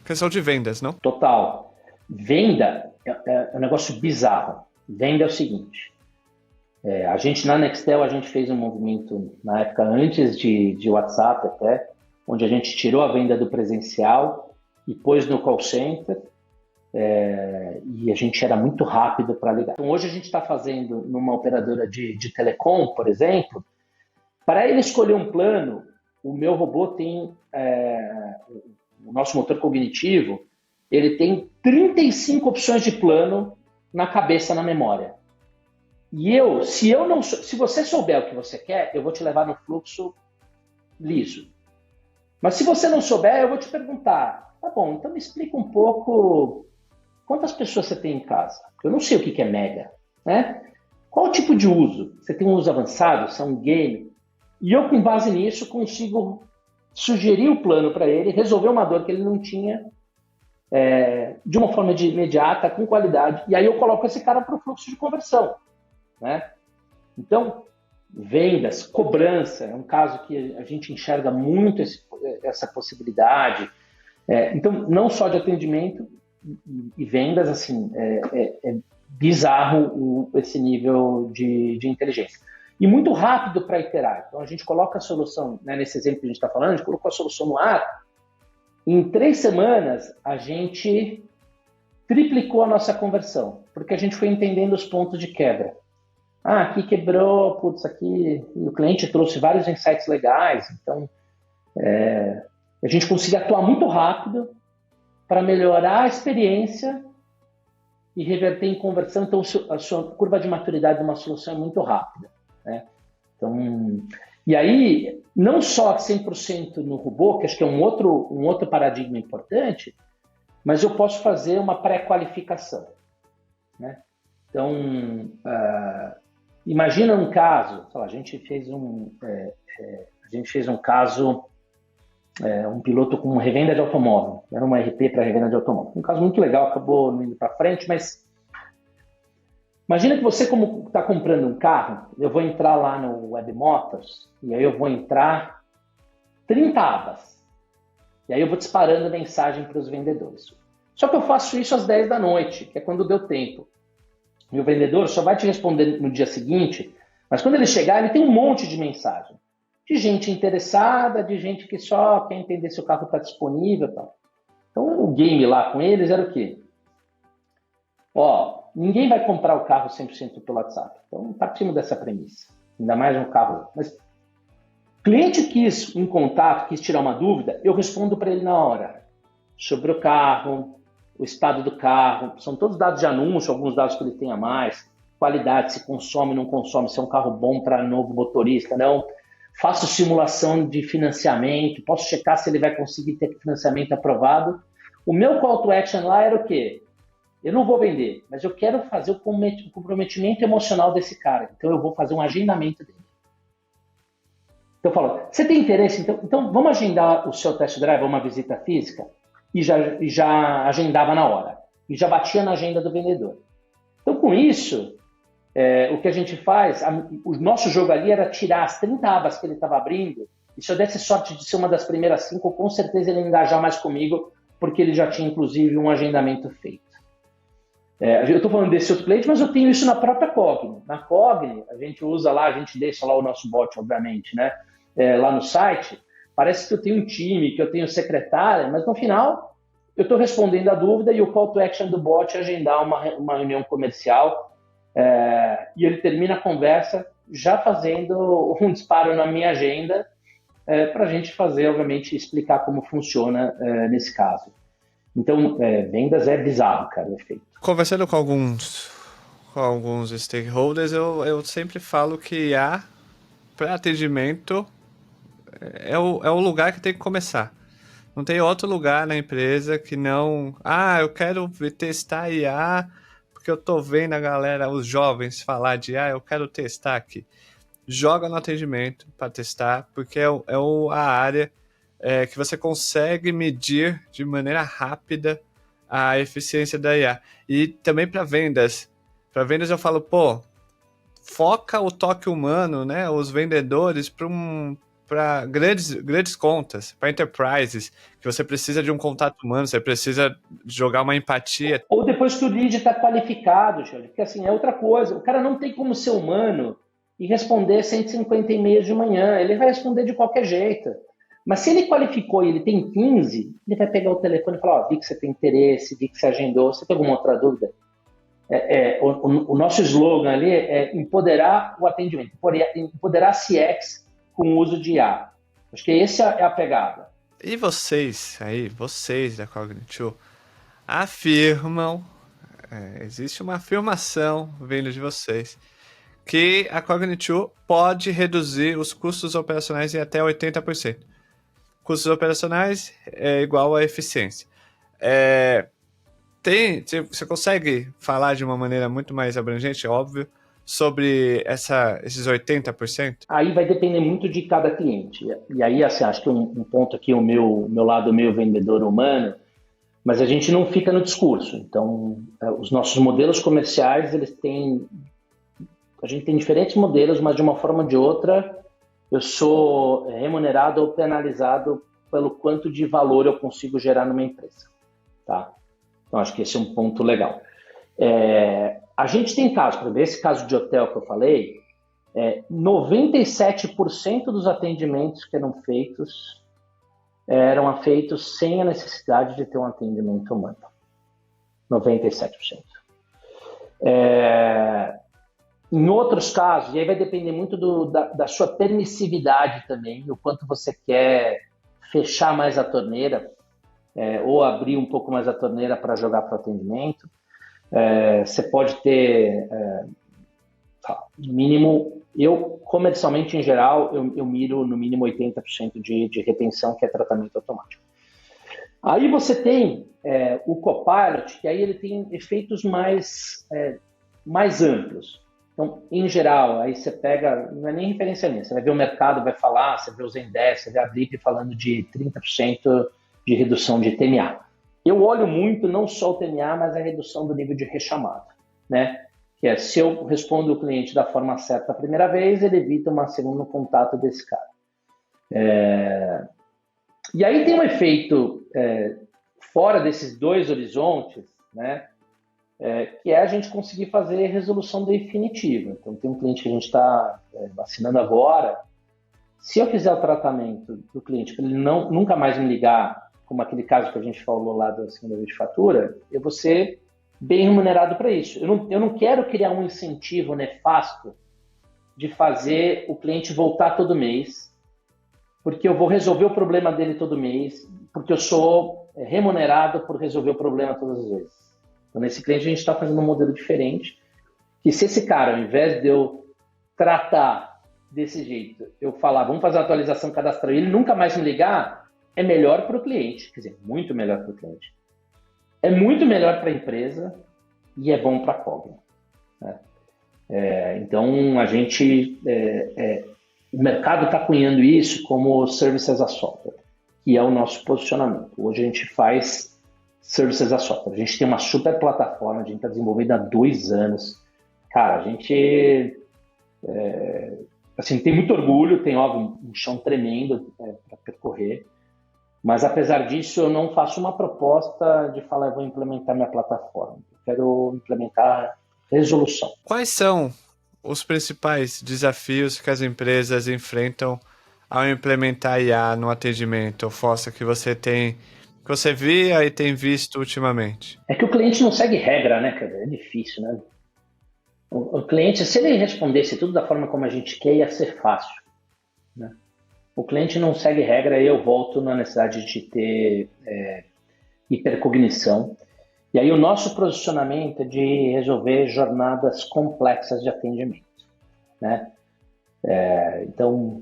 questão de vendas, não? Total. Venda é um negócio bizarro. Venda é o seguinte, a gente na Nextel, a gente fez um movimento na época antes de WhatsApp até, onde a gente tirou a venda do presencial e pôs no call center, e a gente era muito rápido para ligar. Então hoje a gente está fazendo numa operadora de telecom, por exemplo, para ele escolher um plano, o meu robô tem, o nosso motor cognitivo, ele tem 35 opções de plano na cabeça, na memória. E se você souber o que você quer, eu vou te levar no fluxo liso. Mas se você não souber, eu vou te perguntar, tá bom, então me explica um pouco quantas pessoas você tem em casa. Eu não sei o que é mega, né? Qual o tipo de uso? Você tem um uso avançado, você é um game? E eu, com base nisso, consigo sugerir o plano para ele, resolver uma dor que ele não tinha de uma forma imediata, com qualidade, e aí eu coloco esse cara para o fluxo de conversão, né? Então, vendas, cobrança, é um caso que a gente enxerga muito essa possibilidade. Então, não só de atendimento e vendas, assim, é bizarro esse nível de inteligência. E muito rápido para iterar. Então, a gente coloca a solução, né, nesse exemplo que a gente está falando, a gente colocou a solução no ar, em 3 semanas, a gente triplicou a nossa conversão, porque a gente foi entendendo os pontos de quebra. Aqui quebrou, putz, aqui o cliente trouxe vários insights legais, então a gente conseguiu atuar muito rápido para melhorar a experiência e reverter em conversão, então a sua curva de maturidade de uma solução é muito rápida, né? Então, e aí, não só 100% no robô, que acho que é um outro paradigma importante, mas eu posso fazer uma pré-qualificação, né? Então, imagina um caso, sei lá, a gente fez um caso, um piloto com revenda de automóvel, era uma RP para revenda de automóvel. Um caso muito legal, acabou não indo para frente, mas imagina que você, como está comprando um carro, eu vou entrar lá no Web Motors, e aí eu vou entrar 30 abas, e aí eu vou disparando mensagem para os vendedores. Só que eu faço isso às 10 da noite, que é quando deu tempo. E o vendedor só vai te responder no dia seguinte, mas quando ele chegar, ele tem um monte de mensagem. De gente interessada, de gente que só quer entender se o carro está disponível e tal. Então, o game lá com eles era o quê? Ninguém vai comprar o carro 100% pelo WhatsApp. Então, partimos dessa premissa. Ainda mais um carro. Mas o cliente quis um contato, quis tirar uma dúvida, eu respondo para ele na hora. Sobre o carro, o estado do carro, são todos dados de anúncio, alguns dados que ele tem a mais, qualidade, se consome, não consome, se é um carro bom para novo motorista, não. Faço simulação de financiamento, posso checar se ele vai conseguir ter financiamento aprovado. O meu call to action lá era o quê? Eu não vou vender, mas eu quero fazer o comprometimento emocional desse cara. Então, eu vou fazer um agendamento dele. Então, eu falo, você tem interesse? Então vamos agendar o seu test drive, uma visita física? E já agendava na hora. E já batia na agenda do vendedor. Então, com isso, o que a gente faz, o nosso jogo ali era tirar as 30 abas que ele estava abrindo, e se eu desse sorte de ser uma das primeiras 5, com certeza ele ia engajar mais comigo, porque ele já tinha, inclusive, um agendamento feito. Eu estou falando desse outro cliente, mas eu tenho isso na própria Cogni. Na Cogni, a gente usa lá, a gente deixa lá o nosso bot, obviamente, né? Lá no site, parece que eu tenho um time, que eu tenho secretária, mas no final eu estou respondendo a dúvida e o call to action do bot é agendar uma reunião comercial e ele termina a conversa já fazendo um disparo na minha agenda para a gente fazer, obviamente, explicar como funciona nesse caso. Então, vendas é bizarro, cara, o efeito. Conversando com alguns stakeholders, eu sempre falo que para atendimento é o lugar que tem que começar. Não tem outro lugar na empresa que não... eu quero testar IA porque eu tô vendo a galera, os jovens falar de eu quero testar aqui. Joga no atendimento para testar, porque é a área que você consegue medir de maneira rápida a eficiência da IA. E também para vendas. Para vendas eu falo, foca o toque humano, né? Os vendedores para grandes contas, para enterprises, que você precisa de um contato humano, você precisa jogar uma empatia. Ou depois que o lead está qualificado, Jorge, porque assim, é outra coisa. O cara não tem como ser humano e responder 150 e-mails de manhã. Ele vai responder de qualquer jeito. Mas se ele qualificou e ele tem 15, ele vai pegar o telefone e falar, vi que você tem interesse, vi que você agendou, você tem alguma outra dúvida? O nosso slogan ali é empoderar o atendimento, empoderar a CX com o uso de IA. Acho que essa é a pegada. E vocês da Cognitio, afirmam, existe uma afirmação vindo de vocês, que a Cognitio pode reduzir os custos operacionais em até 80%. Custos operacionais é igual a eficiência. Você consegue falar de uma maneira muito mais abrangente, óbvio, sobre esses 80%? Aí vai depender muito de cada cliente. E aí, assim, acho que um ponto aqui, o meu lado meio vendedor humano, Mas a gente não fica no discurso. Então, os nossos modelos comerciais, a gente tem diferentes modelos, mas de uma forma ou de outra, eu sou remunerado ou penalizado pelo quanto de valor eu consigo gerar numa empresa. Tá? Então, acho que esse é um ponto legal. A gente tem casos, por exemplo, esse caso de hotel que eu falei, 97% dos atendimentos que eram feitos sem a necessidade de ter um atendimento humano. 97%. Em outros casos, e aí vai depender muito da sua permissividade também, o quanto você quer fechar mais a torneira, ou abrir um pouco mais a torneira para jogar para o atendimento. Você pode ter, no mínimo, eu comercialmente em geral, eu miro no mínimo 80% de retenção, que é tratamento automático. Aí você tem o Copilot, que aí ele tem efeitos mais amplos. Então, em geral, aí você pega, não é nem referência minha, você vai ver o mercado, vai falar, você vê o Zendesk, você vê a Blip falando de 30% de redução de TMA. Eu olho muito não só o TMA, mas a redução do nível de rechamada, né? Que é, se eu respondo o cliente da forma certa a primeira vez, ele evita um segundo contato desse cara. E aí tem um efeito fora desses dois horizontes, né? Que é a gente conseguir fazer resolução definitiva. Então, tem um cliente que a gente está vacinando agora. Se eu fizer o tratamento do cliente para ele nunca mais me ligar, como aquele caso que a gente falou lá da segunda vez de fatura, eu vou ser bem remunerado para isso. Eu não quero criar um incentivo nefasto de fazer o cliente voltar todo mês, porque eu vou resolver o problema dele todo mês, porque eu sou remunerado por resolver o problema todas as vezes. Então, nesse cliente, a gente está fazendo um modelo diferente, que se esse cara, ao invés de eu tratar desse jeito, eu falar, vamos fazer uma atualização cadastral e ele nunca mais me ligar, é melhor para o cliente, quer dizer, muito melhor para o cliente. É muito melhor para a empresa e é bom para a Cogna. Né? Então, a gente, o mercado está cunhando isso como Service as a Software, que é o nosso posicionamento. Hoje a gente faz Services as a Software. A gente tem uma super plataforma, a gente está desenvolvendo há 2 anos. Cara, a gente assim, tem muito orgulho, tem óbvio, um chão tremendo para percorrer, mas apesar disso eu não faço uma proposta de falar eu vou implementar minha plataforma. Eu quero implementar resolução. Quais são os principais desafios que as empresas enfrentam ao implementar IA no atendimento, Fossa, que você via e tem visto ultimamente? É que o cliente não segue regra, né, cara? É difícil, né? O cliente, se ele respondesse tudo da forma como a gente quer, ia ser fácil, né? O cliente não segue regra e eu volto na necessidade de ter hipercognição. E aí o nosso posicionamento é de resolver jornadas complexas de atendimento, né? Então,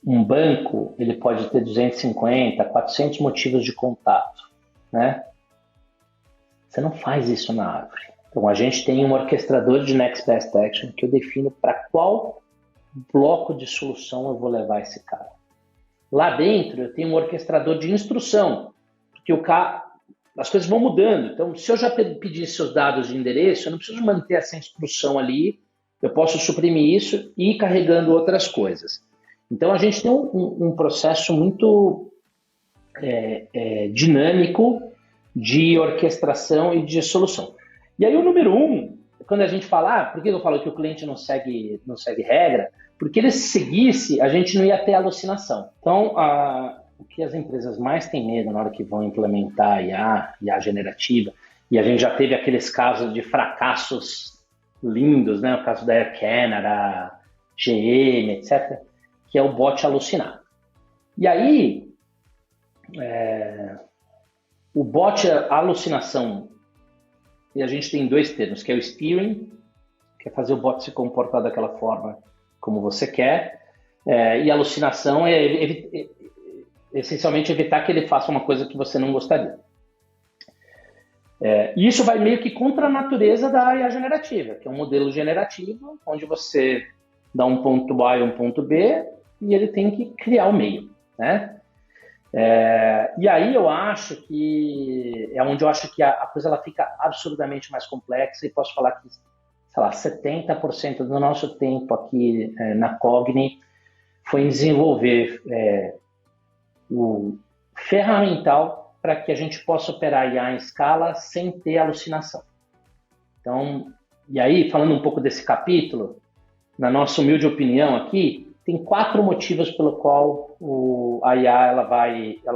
um banco, ele pode ter 250, 400 motivos de contato, né? Você não faz isso na árvore. Então, a gente tem um orquestrador de Next Best Action que eu defino para qual bloco de solução eu vou levar esse cara. Lá dentro, eu tenho um orquestrador de instrução, porque as coisas vão mudando. Então, se eu já pedir seus dados de endereço, eu não preciso manter essa instrução ali, eu posso suprimir isso e ir carregando outras coisas. Então, a gente tem um processo muito dinâmico de orquestração e de solução. E aí, o número 1, quando a gente fala, por que eu falo que o cliente não segue regra? Porque ele seguisse, a gente não ia ter alucinação. Então, o que as empresas mais têm medo na hora que vão implementar IA generativa, e a gente já teve aqueles casos de fracassos lindos, né? O caso da Air Canada, GM, etc., que é o bot alucinar. E aí, o bot alucinação, e a gente tem 2 termos, que é o steering, que é fazer o bot se comportar daquela forma como você quer, e a alucinação é essencialmente evitar que ele faça uma coisa que você não gostaria. E isso vai meio que contra a natureza da IA generativa, que é um modelo generativo, onde você dá um ponto A e um ponto B, e ele tem que criar o meio, né? E aí eu acho que é onde eu acho que a coisa ela fica absurdamente mais complexa e posso falar que, sei lá, 70% do nosso tempo aqui na Cogni foi em desenvolver o ferramental para que a gente possa operar IA em escala sem ter alucinação. Então, e aí, falando um pouco desse capítulo, na nossa humilde opinião aqui, tem 4 motivos pelo qual a IA ela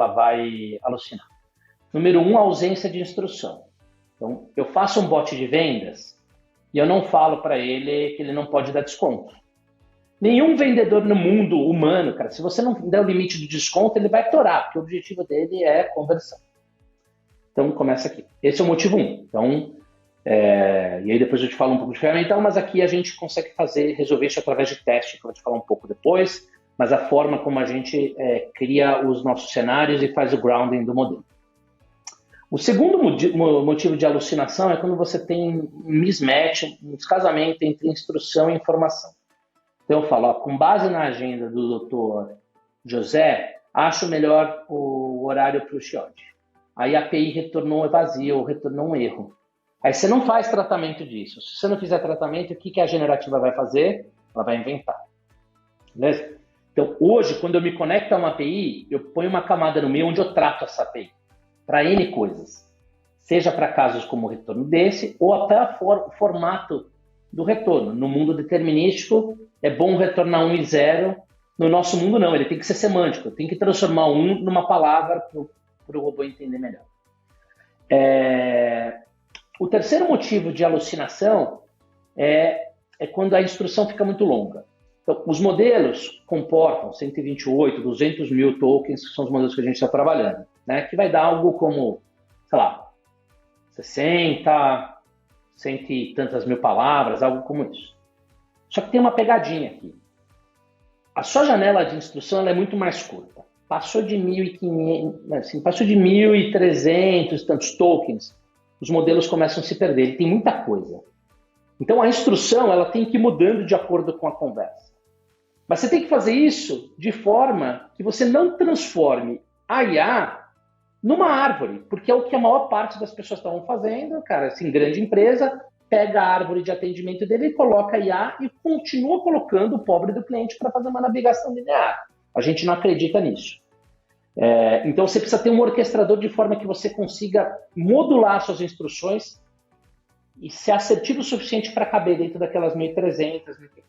vai alucinar. Número 1, a ausência de instrução. Então, eu faço um bot de vendas e eu não falo para ele que ele não pode dar desconto. Nenhum vendedor no mundo humano, cara, se você não der o limite do desconto, ele vai torar, porque o objetivo dele é conversão. Então, começa aqui. Esse é o motivo 1. Então, e aí depois eu te falo um pouco de ferramental, mas aqui a gente consegue resolver isso através de teste, que eu vou te falar um pouco depois, mas a forma como a gente cria os nossos cenários e faz o grounding do modelo. O segundo motivo de alucinação é quando você tem um mismatch, um descasamento entre instrução e informação. Então eu falo, com base na agenda do Dr. José, acho melhor o horário para o Chiodi. Aí a API retornou vazio ou retornou um erro. Aí você não faz tratamento disso. Se você não fizer tratamento, o que a generativa vai fazer? Ela vai inventar. Beleza? Então, hoje, quando eu me conecto a uma API, eu ponho uma camada no meio onde eu trato essa API para N coisas. Seja para casos como o retorno desse, ou até o formato do retorno. No mundo determinístico, é bom retornar 1 e 0. No nosso mundo, não. Ele tem que ser semântico. Tem que transformar 1 numa palavra para o robô entender melhor. O terceiro motivo de alucinação é quando a instrução fica muito longa. Então, os modelos comportam 128, 200 mil tokens, que são os modelos que a gente está trabalhando, né? Que vai dar algo como, sei lá, 60, 100 e tantas mil palavras, algo como isso. Só que tem uma pegadinha aqui. A sua janela de instrução ela é muito mais curta. Passou de 1.500, assim, passou de 1.300 tantos tokens, os modelos começam a se perder. Ele tem muita coisa. Então, a instrução ela tem que ir mudando de acordo com a conversa. Mas você tem que fazer isso de forma que você não transforme a IA numa árvore, porque é o que a maior parte das pessoas estavam fazendo, cara, assim, grande empresa, pega a árvore de atendimento dele, coloca a IA e continua colocando o pobre do cliente para fazer uma navegação linear. A gente não acredita nisso. Então, você precisa ter um orquestrador de forma que você consiga modular suas instruções e ser assertivo o suficiente para caber dentro daquelas 1.300, 1.500.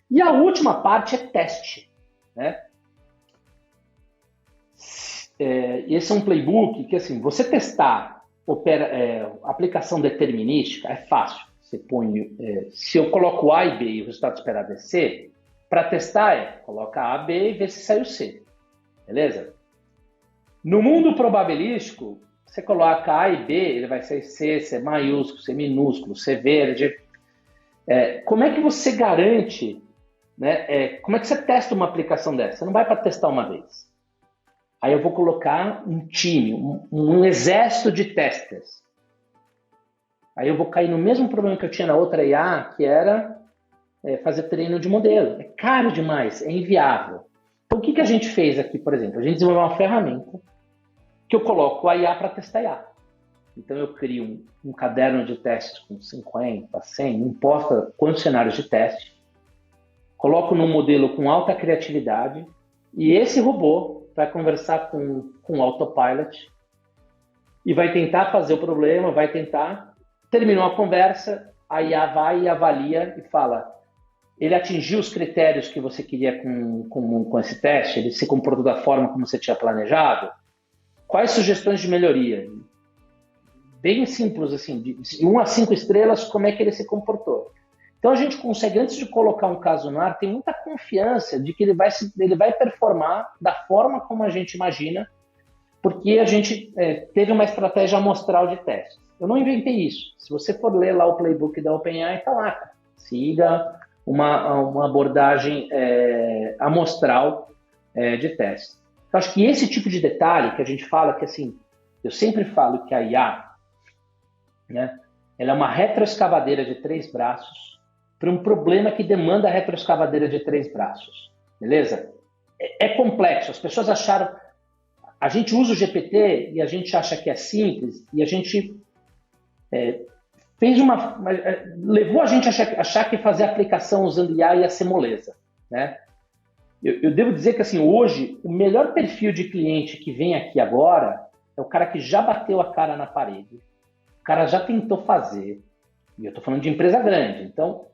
E a última parte é teste, né? Esse é um playbook que, assim, você testar aplicação determinística é fácil. Você põe, se eu coloco A e B e o resultado esperado é C, para testar coloca A, B e vê se saiu C. Beleza? No mundo probabilístico, você coloca A e B, ele vai ser C, C maiúsculo, C minúsculo, C verde. Como é que você garante, né? Como é que você testa uma aplicação dessa? Você não vai para testar uma vez. Aí eu vou colocar um time, um exército de testers. Aí eu vou cair no mesmo problema que eu tinha na outra IA, que era fazer treino de modelo. É caro demais, é inviável. Então o que a gente fez aqui, por exemplo? A gente desenvolveu uma ferramenta que eu coloco a IA para testar a IA. Então eu crio um caderno de testes com 50, 100, não importa quantos cenários de teste, coloco num modelo com alta criatividade e esse robô vai conversar com o autopilot e vai tentar fazer o problema, vai tentar, terminou a conversa, a IA vai e avalia e fala, ele atingiu os critérios que você queria com esse teste? Ele se comportou da forma como você tinha planejado? Quais sugestões de melhoria? Bem simples, assim, de 1 a 5 estrelas, como é que ele se comportou. Então a gente consegue, antes de colocar um caso no ar, tem muita confiança de que ele vai performar da forma como a gente imagina, porque a gente teve uma estratégia amostral de testes. Eu não inventei isso. Se você for ler lá o playbook da OpenAI, está lá, cara. Siga uma abordagem amostral de testes. Eu acho que esse tipo de detalhe que a gente fala, que assim, eu sempre falo que a IA, né, ela é uma retroescavadeira de 3 braços para um problema que demanda a retroescavadeira de 3 braços, beleza? É complexo, as pessoas acharam, A gente usa o GPT e a gente acha que é simples e a gente levou a gente a achar que fazer aplicação usando IA ia ser moleza, né? Eu devo dizer que assim, hoje o melhor perfil de cliente que vem aqui agora é o cara que já bateu a cara na parede, o cara já tentou fazer, e eu estou falando de empresa grande, então,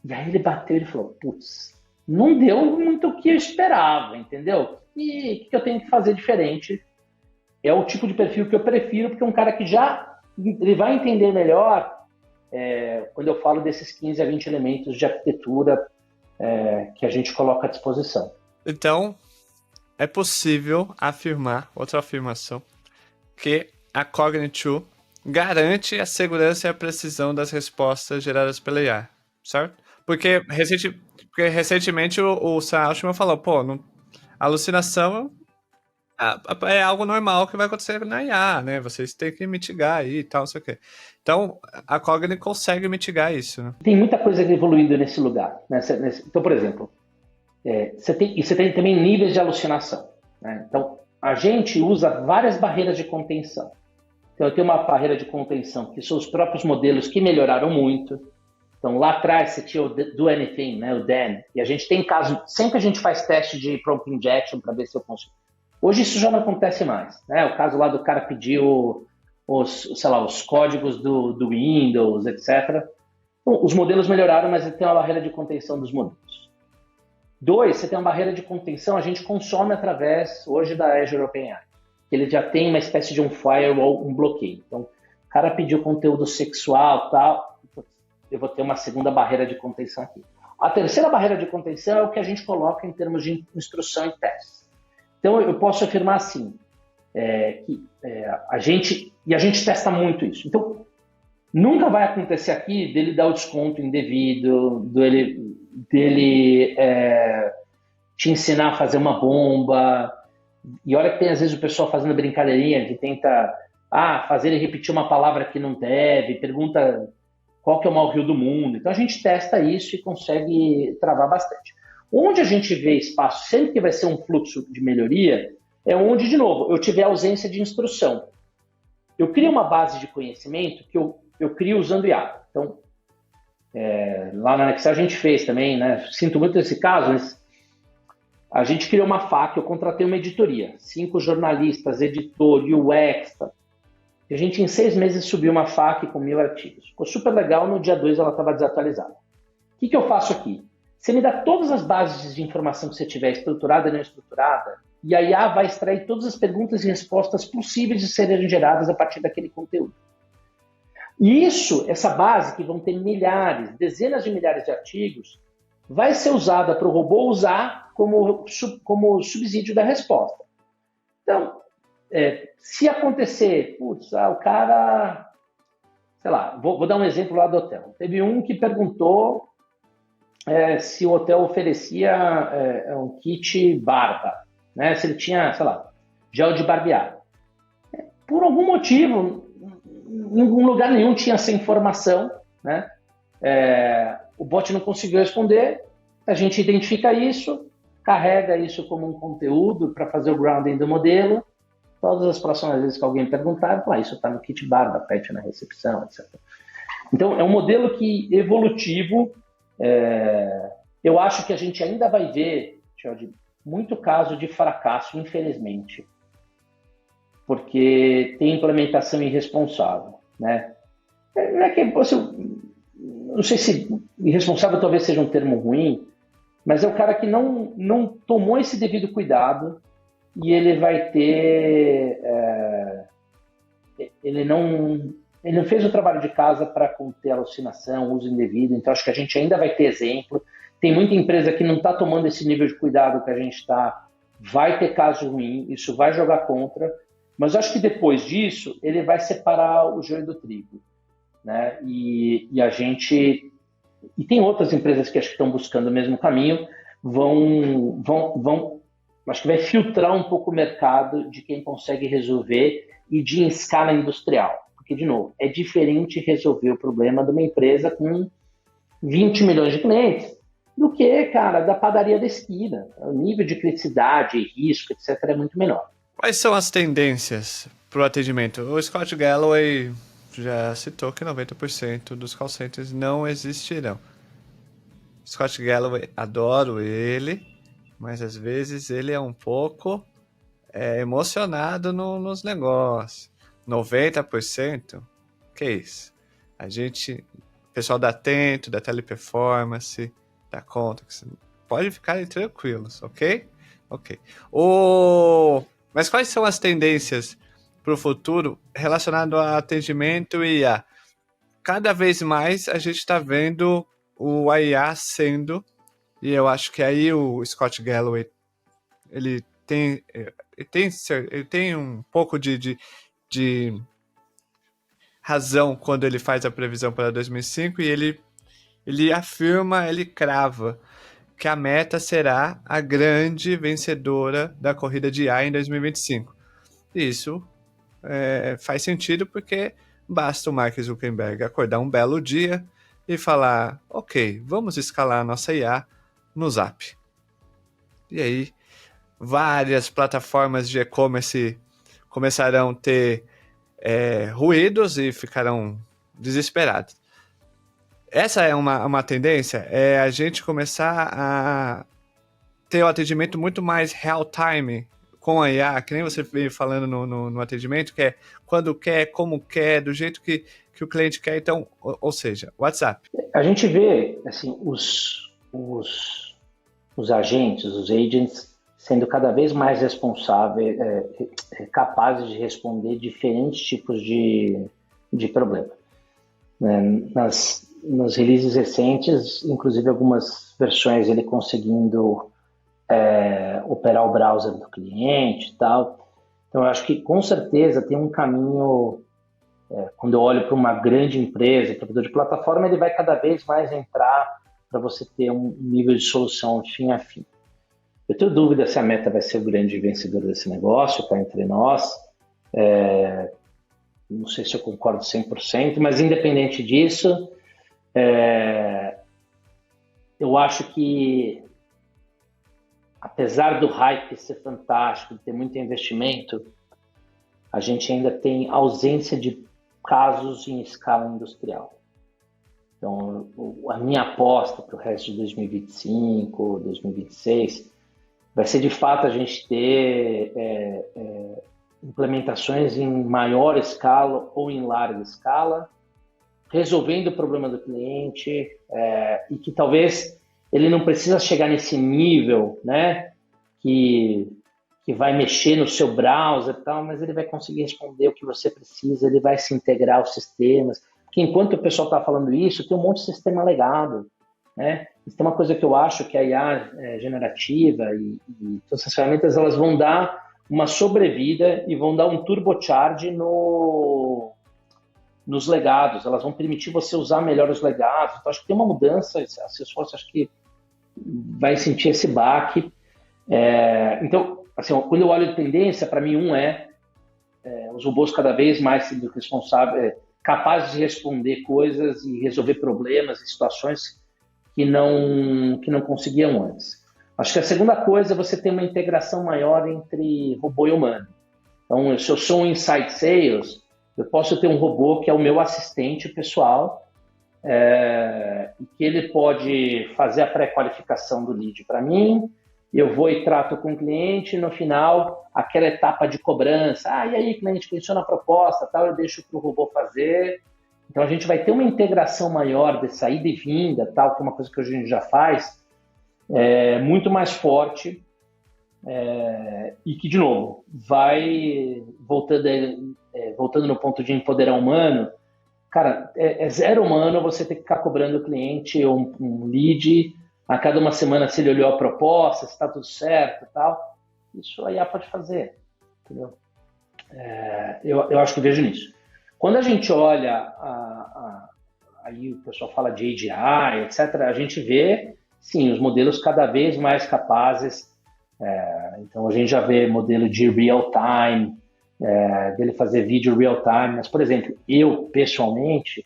e aí ele bateu e falou, putz, não deu muito o que eu esperava, entendeu? E o que eu tenho que fazer diferente? É o tipo de perfil que eu prefiro, porque é um cara que ele vai entender melhor quando eu falo desses 15 a 20 elementos de arquitetura que a gente coloca à disposição. Então, é possível afirmar, outra afirmação, que a Cognitive garante a segurança e a precisão das respostas geradas pela IA, certo? Porque recentemente o Sam Altman falou, alucinação é algo normal que vai acontecer na IA, né? Vocês têm que mitigar aí e tal, não sei o quê. Então, a Cognitive consegue mitigar isso, né? Tem muita coisa evoluindo nesse lugar. Então, por exemplo, você tem também níveis de alucinação, né? Então, a gente usa várias barreiras de contenção. Então, eu tenho uma barreira de contenção que são os próprios modelos que melhoraram muito. Então, lá atrás você tinha o Do Anything, né, o Dan, e a gente tem caso, sempre a gente faz teste de prompt injection para ver se eu consigo. Hoje isso já não acontece mais, né? O caso lá do cara pedir os códigos do Windows, etc. Então, os modelos melhoraram, mas tem uma barreira de contenção dos modelos. 2, você tem uma barreira de contenção, a gente consome através, hoje, da Azure OpenAI. Ele já tem uma espécie de um firewall, um bloqueio. Então, o cara pediu conteúdo sexual, tal, eu vou ter uma segunda barreira de contenção aqui. A terceira barreira de contenção é o que a gente coloca em termos de instrução e teste. Então, eu posso afirmar assim, a gente testa muito isso. Então, nunca vai acontecer aqui dele dar o desconto indevido, dele te ensinar a fazer uma bomba. E olha que tem, às vezes, o pessoal fazendo brincadeirinha que tenta fazer ele repetir uma palavra que não deve, pergunta qual que é o maior rio do mundo. Então, a gente testa isso e consegue travar bastante. Onde a gente vê espaço, sempre que vai ser um fluxo de melhoria, é onde, de novo, eu tiver ausência de instrução. Eu crio uma base de conhecimento que eu crio usando IA. Então, lá na Nexar a gente fez também, né? Sinto muito esse caso, mas a gente criou uma FAQ, eu contratei uma editoria, 5 jornalistas, editor, UX. E a gente, em 6 meses, subiu uma FAQ com 1000 artigos. Ficou super legal, no dia 2 ela estava desatualizada. O que eu faço aqui? Você me dá todas as bases de informação que você tiver, estruturada e não estruturada, e a IA vai extrair todas as perguntas e respostas possíveis de serem geradas a partir daquele conteúdo. E essa base, que vão ter milhares, dezenas de milhares de artigos, vai ser usada para o robô usar como subsídio da resposta. Então, se acontecer, o cara, sei lá, vou dar um exemplo lá do hotel. Teve um que perguntou se o hotel oferecia um kit barba, né? Se ele tinha, sei lá, gel de barbear. Por algum motivo, em lugar nenhum tinha essa informação, né? O bot não conseguiu responder, a gente identifica isso, carrega isso como um conteúdo para fazer o grounding do modelo. Todas as próximas vezes que alguém perguntar, isso está no kit barba, pede na recepção, etc. Então, é um modelo evolutivo. Eu acho que a gente ainda vai ver, Thiago, muito caso de fracasso, infelizmente, porque tem implementação irresponsável, né? Não é que não sei se irresponsável talvez seja um termo ruim, mas é o cara que não tomou esse devido cuidado e ele vai ter ele não fez o trabalho de casa para conter a alucinação, uso indevido. Então acho que a gente ainda vai ter exemplo. Tem muita empresa que não está tomando esse nível de cuidado que a gente está, vai ter caso ruim, isso vai jogar contra, mas acho que depois disso ele vai separar o joio do trigo, né? E tem outras empresas que acho que estão buscando o mesmo caminho, acho que vai filtrar um pouco o mercado de quem consegue resolver e de em escala industrial. Porque, de novo, é diferente resolver o problema de uma empresa com 20 milhões de clientes do que, cara, da padaria da esquina. O nível de criticidade, risco, etc. é muito menor. Quais são as tendências para o atendimento? O Scott Galloway já citou que 90% dos call centers não existirão. Scott Galloway, adoro ele, mas às vezes ele é um pouco emocionado nos negócios. 90%? Que isso? A gente, pessoal da Atento, da Teleperformance, da Contax, pode ficarem tranquilos, ok? Ok. Mas quais são as tendências para o futuro relacionado a atendimento e IA? Cada vez mais a gente está vendo o IA sendo, e eu acho que aí o Scott Galloway ele tem um pouco de razão quando ele faz a previsão para 2005 e ele afirma, ele crava que a Meta será a grande vencedora da corrida de IA em 2025. Isso faz sentido porque basta o Mark Zuckerberg acordar um belo dia e falar, ok, vamos escalar a nossa IA no Zap. E aí, várias plataformas de e-commerce começarão a ter ruídos e ficarão desesperados. Essa é uma tendência, é a gente começar a ter o atendimento muito mais real-time com a IA, que nem você veio falando no atendimento, que é quando quer, como quer, do jeito que o cliente quer. Então, ou seja, WhatsApp. A gente vê assim, os agentes, os agents, sendo cada vez mais responsáveis, capazes de responder diferentes tipos de problema. Nas releases recentes, inclusive algumas versões ele conseguindo operar o browser do cliente e tal. Então, eu acho que com certeza tem um caminho, quando eu olho para uma grande empresa, provedor de plataforma, ele vai cada vez mais entrar para você ter um nível de solução de fim a fim. Eu tenho dúvida se a Meta vai ser o grande vencedor desse negócio, está entre nós. Não sei se eu concordo 100%, mas independente disso, eu acho que, apesar do hype ser fantástico, de ter muito investimento, a gente ainda tem ausência de casos em escala industrial. Então, a minha aposta para o resto de 2025, 2026, vai ser de fato a gente ter implementações em maior escala ou em larga escala, resolvendo o problema do cliente, e que talvez ele não precisa chegar nesse nível, né, que vai mexer no seu browser e tal, mas ele vai conseguir responder o que você precisa, ele vai se integrar aos sistemas. Porque enquanto o pessoal está falando isso, tem um monte de sistema legado, né? Isso tem uma coisa que eu acho que a IA generativa e todas essas ferramentas, elas vão dar uma sobrevida e vão dar um turbocharge nos legados, elas vão permitir você usar melhor os legados. Então, acho que tem uma mudança, a Salesforce acho que vai sentir esse baque. Então, assim, quando eu olho de tendência, para mim, os robôs cada vez mais sendo responsáveis, capazes de responder coisas e resolver problemas e situações que não conseguiam antes. Acho que a segunda coisa é você ter uma integração maior entre robô e humano. Então, se eu sou um inside sales, eu posso ter um robô que é o meu assistente pessoal, e que ele pode fazer a pré-qualificação do lead para mim, eu vou e trato com o cliente, e no final, aquela etapa de cobrança, e aí, cliente, pensou na proposta, tal, eu deixo para o robô fazer. Então, a gente vai ter uma integração maior de saída e vinda, tal, que é uma coisa que a gente já faz, muito mais forte, e que, de novo, vai voltando no ponto de empoderar o humano. Cara, é zero humano você ter que ficar cobrando o cliente um lead a cada uma semana se ele olhou a proposta, se está tudo certo e tal. Isso a IA pode fazer, entendeu? Eu acho que vejo nisso. Quando a gente olha, aí o pessoal fala de AGI, etc., a gente vê, sim, os modelos cada vez mais capazes. Então, a gente já vê modelo de real-time, dele fazer vídeo real-time. Mas, por exemplo, eu, pessoalmente,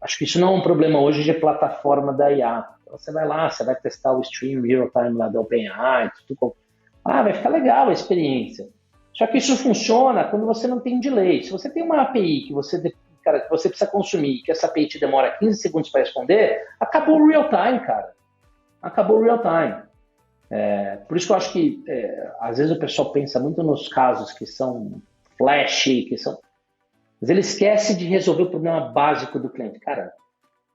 acho que isso não é um problema hoje de plataforma da IA. Então, você vai lá, você vai testar o stream real-time lá da OpenAI, tudo. Ah, vai ficar legal a experiência. Só que isso funciona quando você não tem delay. Se você tem uma API que cara, que você precisa consumir, que essa API te demora 15 segundos para responder, acabou o real time, cara. Acabou o real time. Por isso que eu acho que, às vezes, o pessoal pensa muito nos casos que são flash, mas ele esquece de resolver o problema básico do cliente. Cara,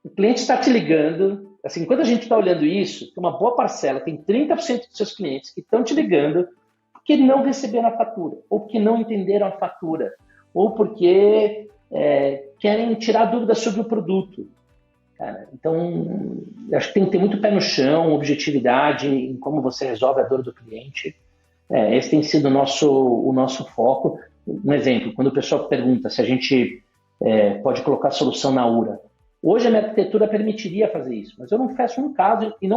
o cliente está te ligando, assim, quando a gente está olhando isso, tem uma boa parcela, tem 30% dos seus clientes que estão te ligando porque não receberam a fatura, ou porque não entenderam a fatura, ou porque querem tirar dúvidas sobre o produto. Cara, então, acho que tem que ter muito pé no chão, objetividade em como você resolve a dor do cliente. Esse tem sido o nosso foco. Um exemplo, quando o pessoal pergunta se a gente pode colocar solução na URA. Hoje a minha arquitetura permitiria fazer isso, mas eu não fecho um caso e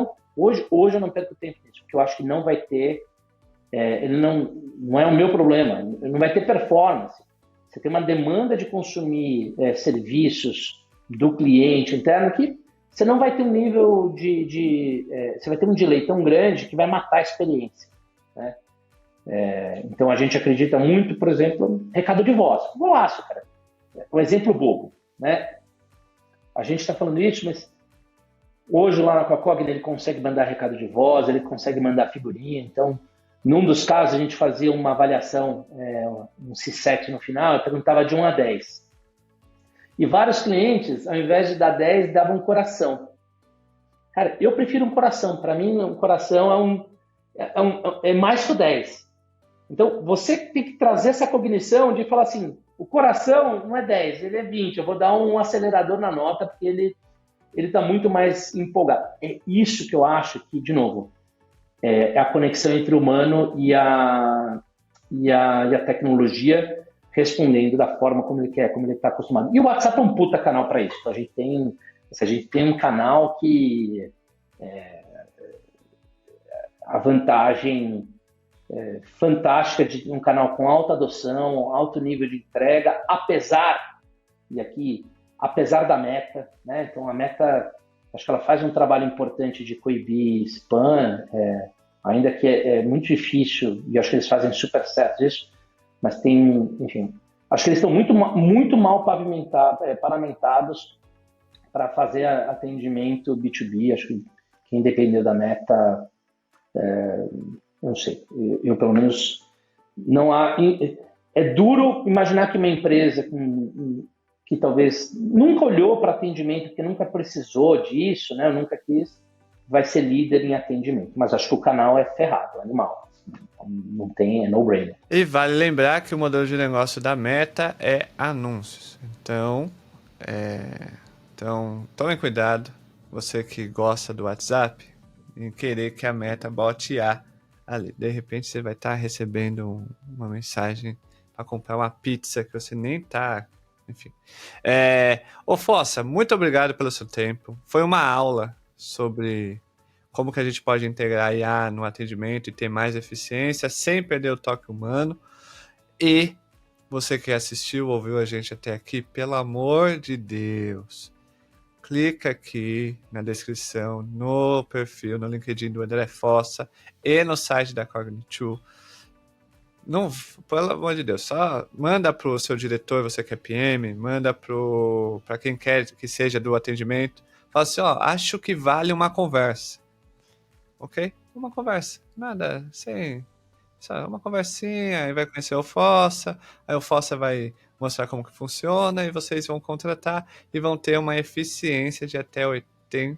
hoje eu não perco tempo nisso, porque eu acho que não vai ter, ele não é o meu problema, não vai ter performance. Você tem uma demanda de consumir serviços do cliente interno que você não vai ter um nível você vai ter um delay tão grande que vai matar a experiência, né? Então a gente acredita muito, por exemplo, recado de voz. Golaço, cara. Um exemplo bobo, né? A gente está falando isso, mas hoje lá com a Cogna ele consegue mandar recado de voz, ele consegue mandar figurinha. Então, num dos casos, a gente fazia uma avaliação, um C7 no final, eu perguntava de 1 a 10. E vários clientes, ao invés de dar 10, davam um coração. Cara, eu prefiro um coração. Para mim, um coração é mais que o 10. Então, você tem que trazer essa cognição de falar assim, o coração não é 10, ele é 20. Eu vou dar um acelerador na nota porque ele está muito mais empolgado. É isso que eu acho que, de novo, é a conexão entre o humano e a tecnologia respondendo da forma como ele quer, como ele está acostumado. E o WhatsApp é um puta canal para isso. Então, a gente tem um canal que a vantagem fantástica de um canal com alta adoção, alto nível de entrega, apesar da Meta, né? Então a Meta, acho que ela faz um trabalho importante de coibir spam, ainda que é muito difícil, e acho que eles fazem super certo isso, mas enfim, acho que eles estão muito mal paramentados para fazer atendimento B2B. Acho que quem depender da Meta, não sei, eu pelo menos não há. É duro imaginar que uma empresa que talvez nunca olhou para atendimento, que nunca precisou disso, né? Eu nunca quis, vai ser líder em atendimento. Mas acho que o canal é ferrado, animal. Não tem, é no-brainer. E vale lembrar que o modelo de negócio da Meta é anúncios. Então, tomem cuidado, você que gosta do WhatsApp, em querer que a Meta bote ali. De repente você vai estar recebendo uma mensagem para comprar uma pizza que você nem está... Enfim. Ô Fossa, muito obrigado pelo seu tempo. Foi uma aula sobre como que a gente pode integrar IA no atendimento e ter mais eficiência sem perder o toque humano. E você que assistiu, ouviu a gente até aqui, pelo amor de Deus, clica aqui na descrição, no perfil, no LinkedIn do André Fossa e no site da Cognitive. Não, pelo amor de Deus, só manda para o seu diretor, você que é PM, manda para quem quer que seja do atendimento. Fala assim, acho que vale uma conversa. Ok? Uma conversa. Nada, sem... Só uma conversinha, aí vai conhecer o Fossa, aí o Fossa vai mostrar como que funciona e vocês vão contratar e vão ter uma eficiência de até 80%.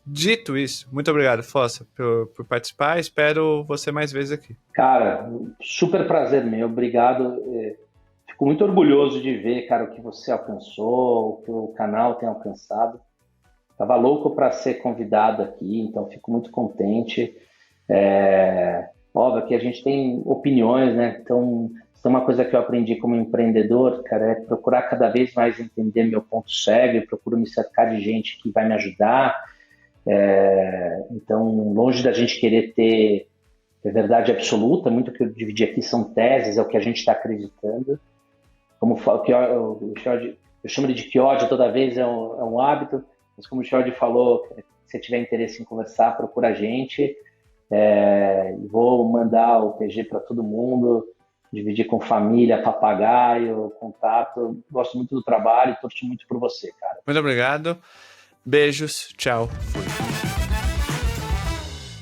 Dito isso, muito obrigado, Fossa, por participar. Espero você mais vezes aqui. Cara, super prazer meu. Obrigado. Fico muito orgulhoso de ver, cara, o que você alcançou, o que o canal tem alcançado. Tava louco para ser convidado aqui, então fico muito contente. Óbvio que a gente tem opiniões, né? Então, isso é uma coisa que eu aprendi como empreendedor, cara, é procurar cada vez mais entender meu ponto cego, eu procuro me cercar de gente que vai me ajudar. Então, longe da gente querer ter verdade absoluta, muito que eu dividi aqui são teses, é o que a gente está acreditando. Como eu chamo ele de Fiord toda vez, é um hábito, mas como o Fiord falou, se você tiver interesse em conversar, procura a gente. Vou mandar o PG para todo mundo, dividir com família, papagaio, contato. Gosto muito do trabalho e torço muito por você, cara. Muito obrigado. Beijos. Tchau. Fui.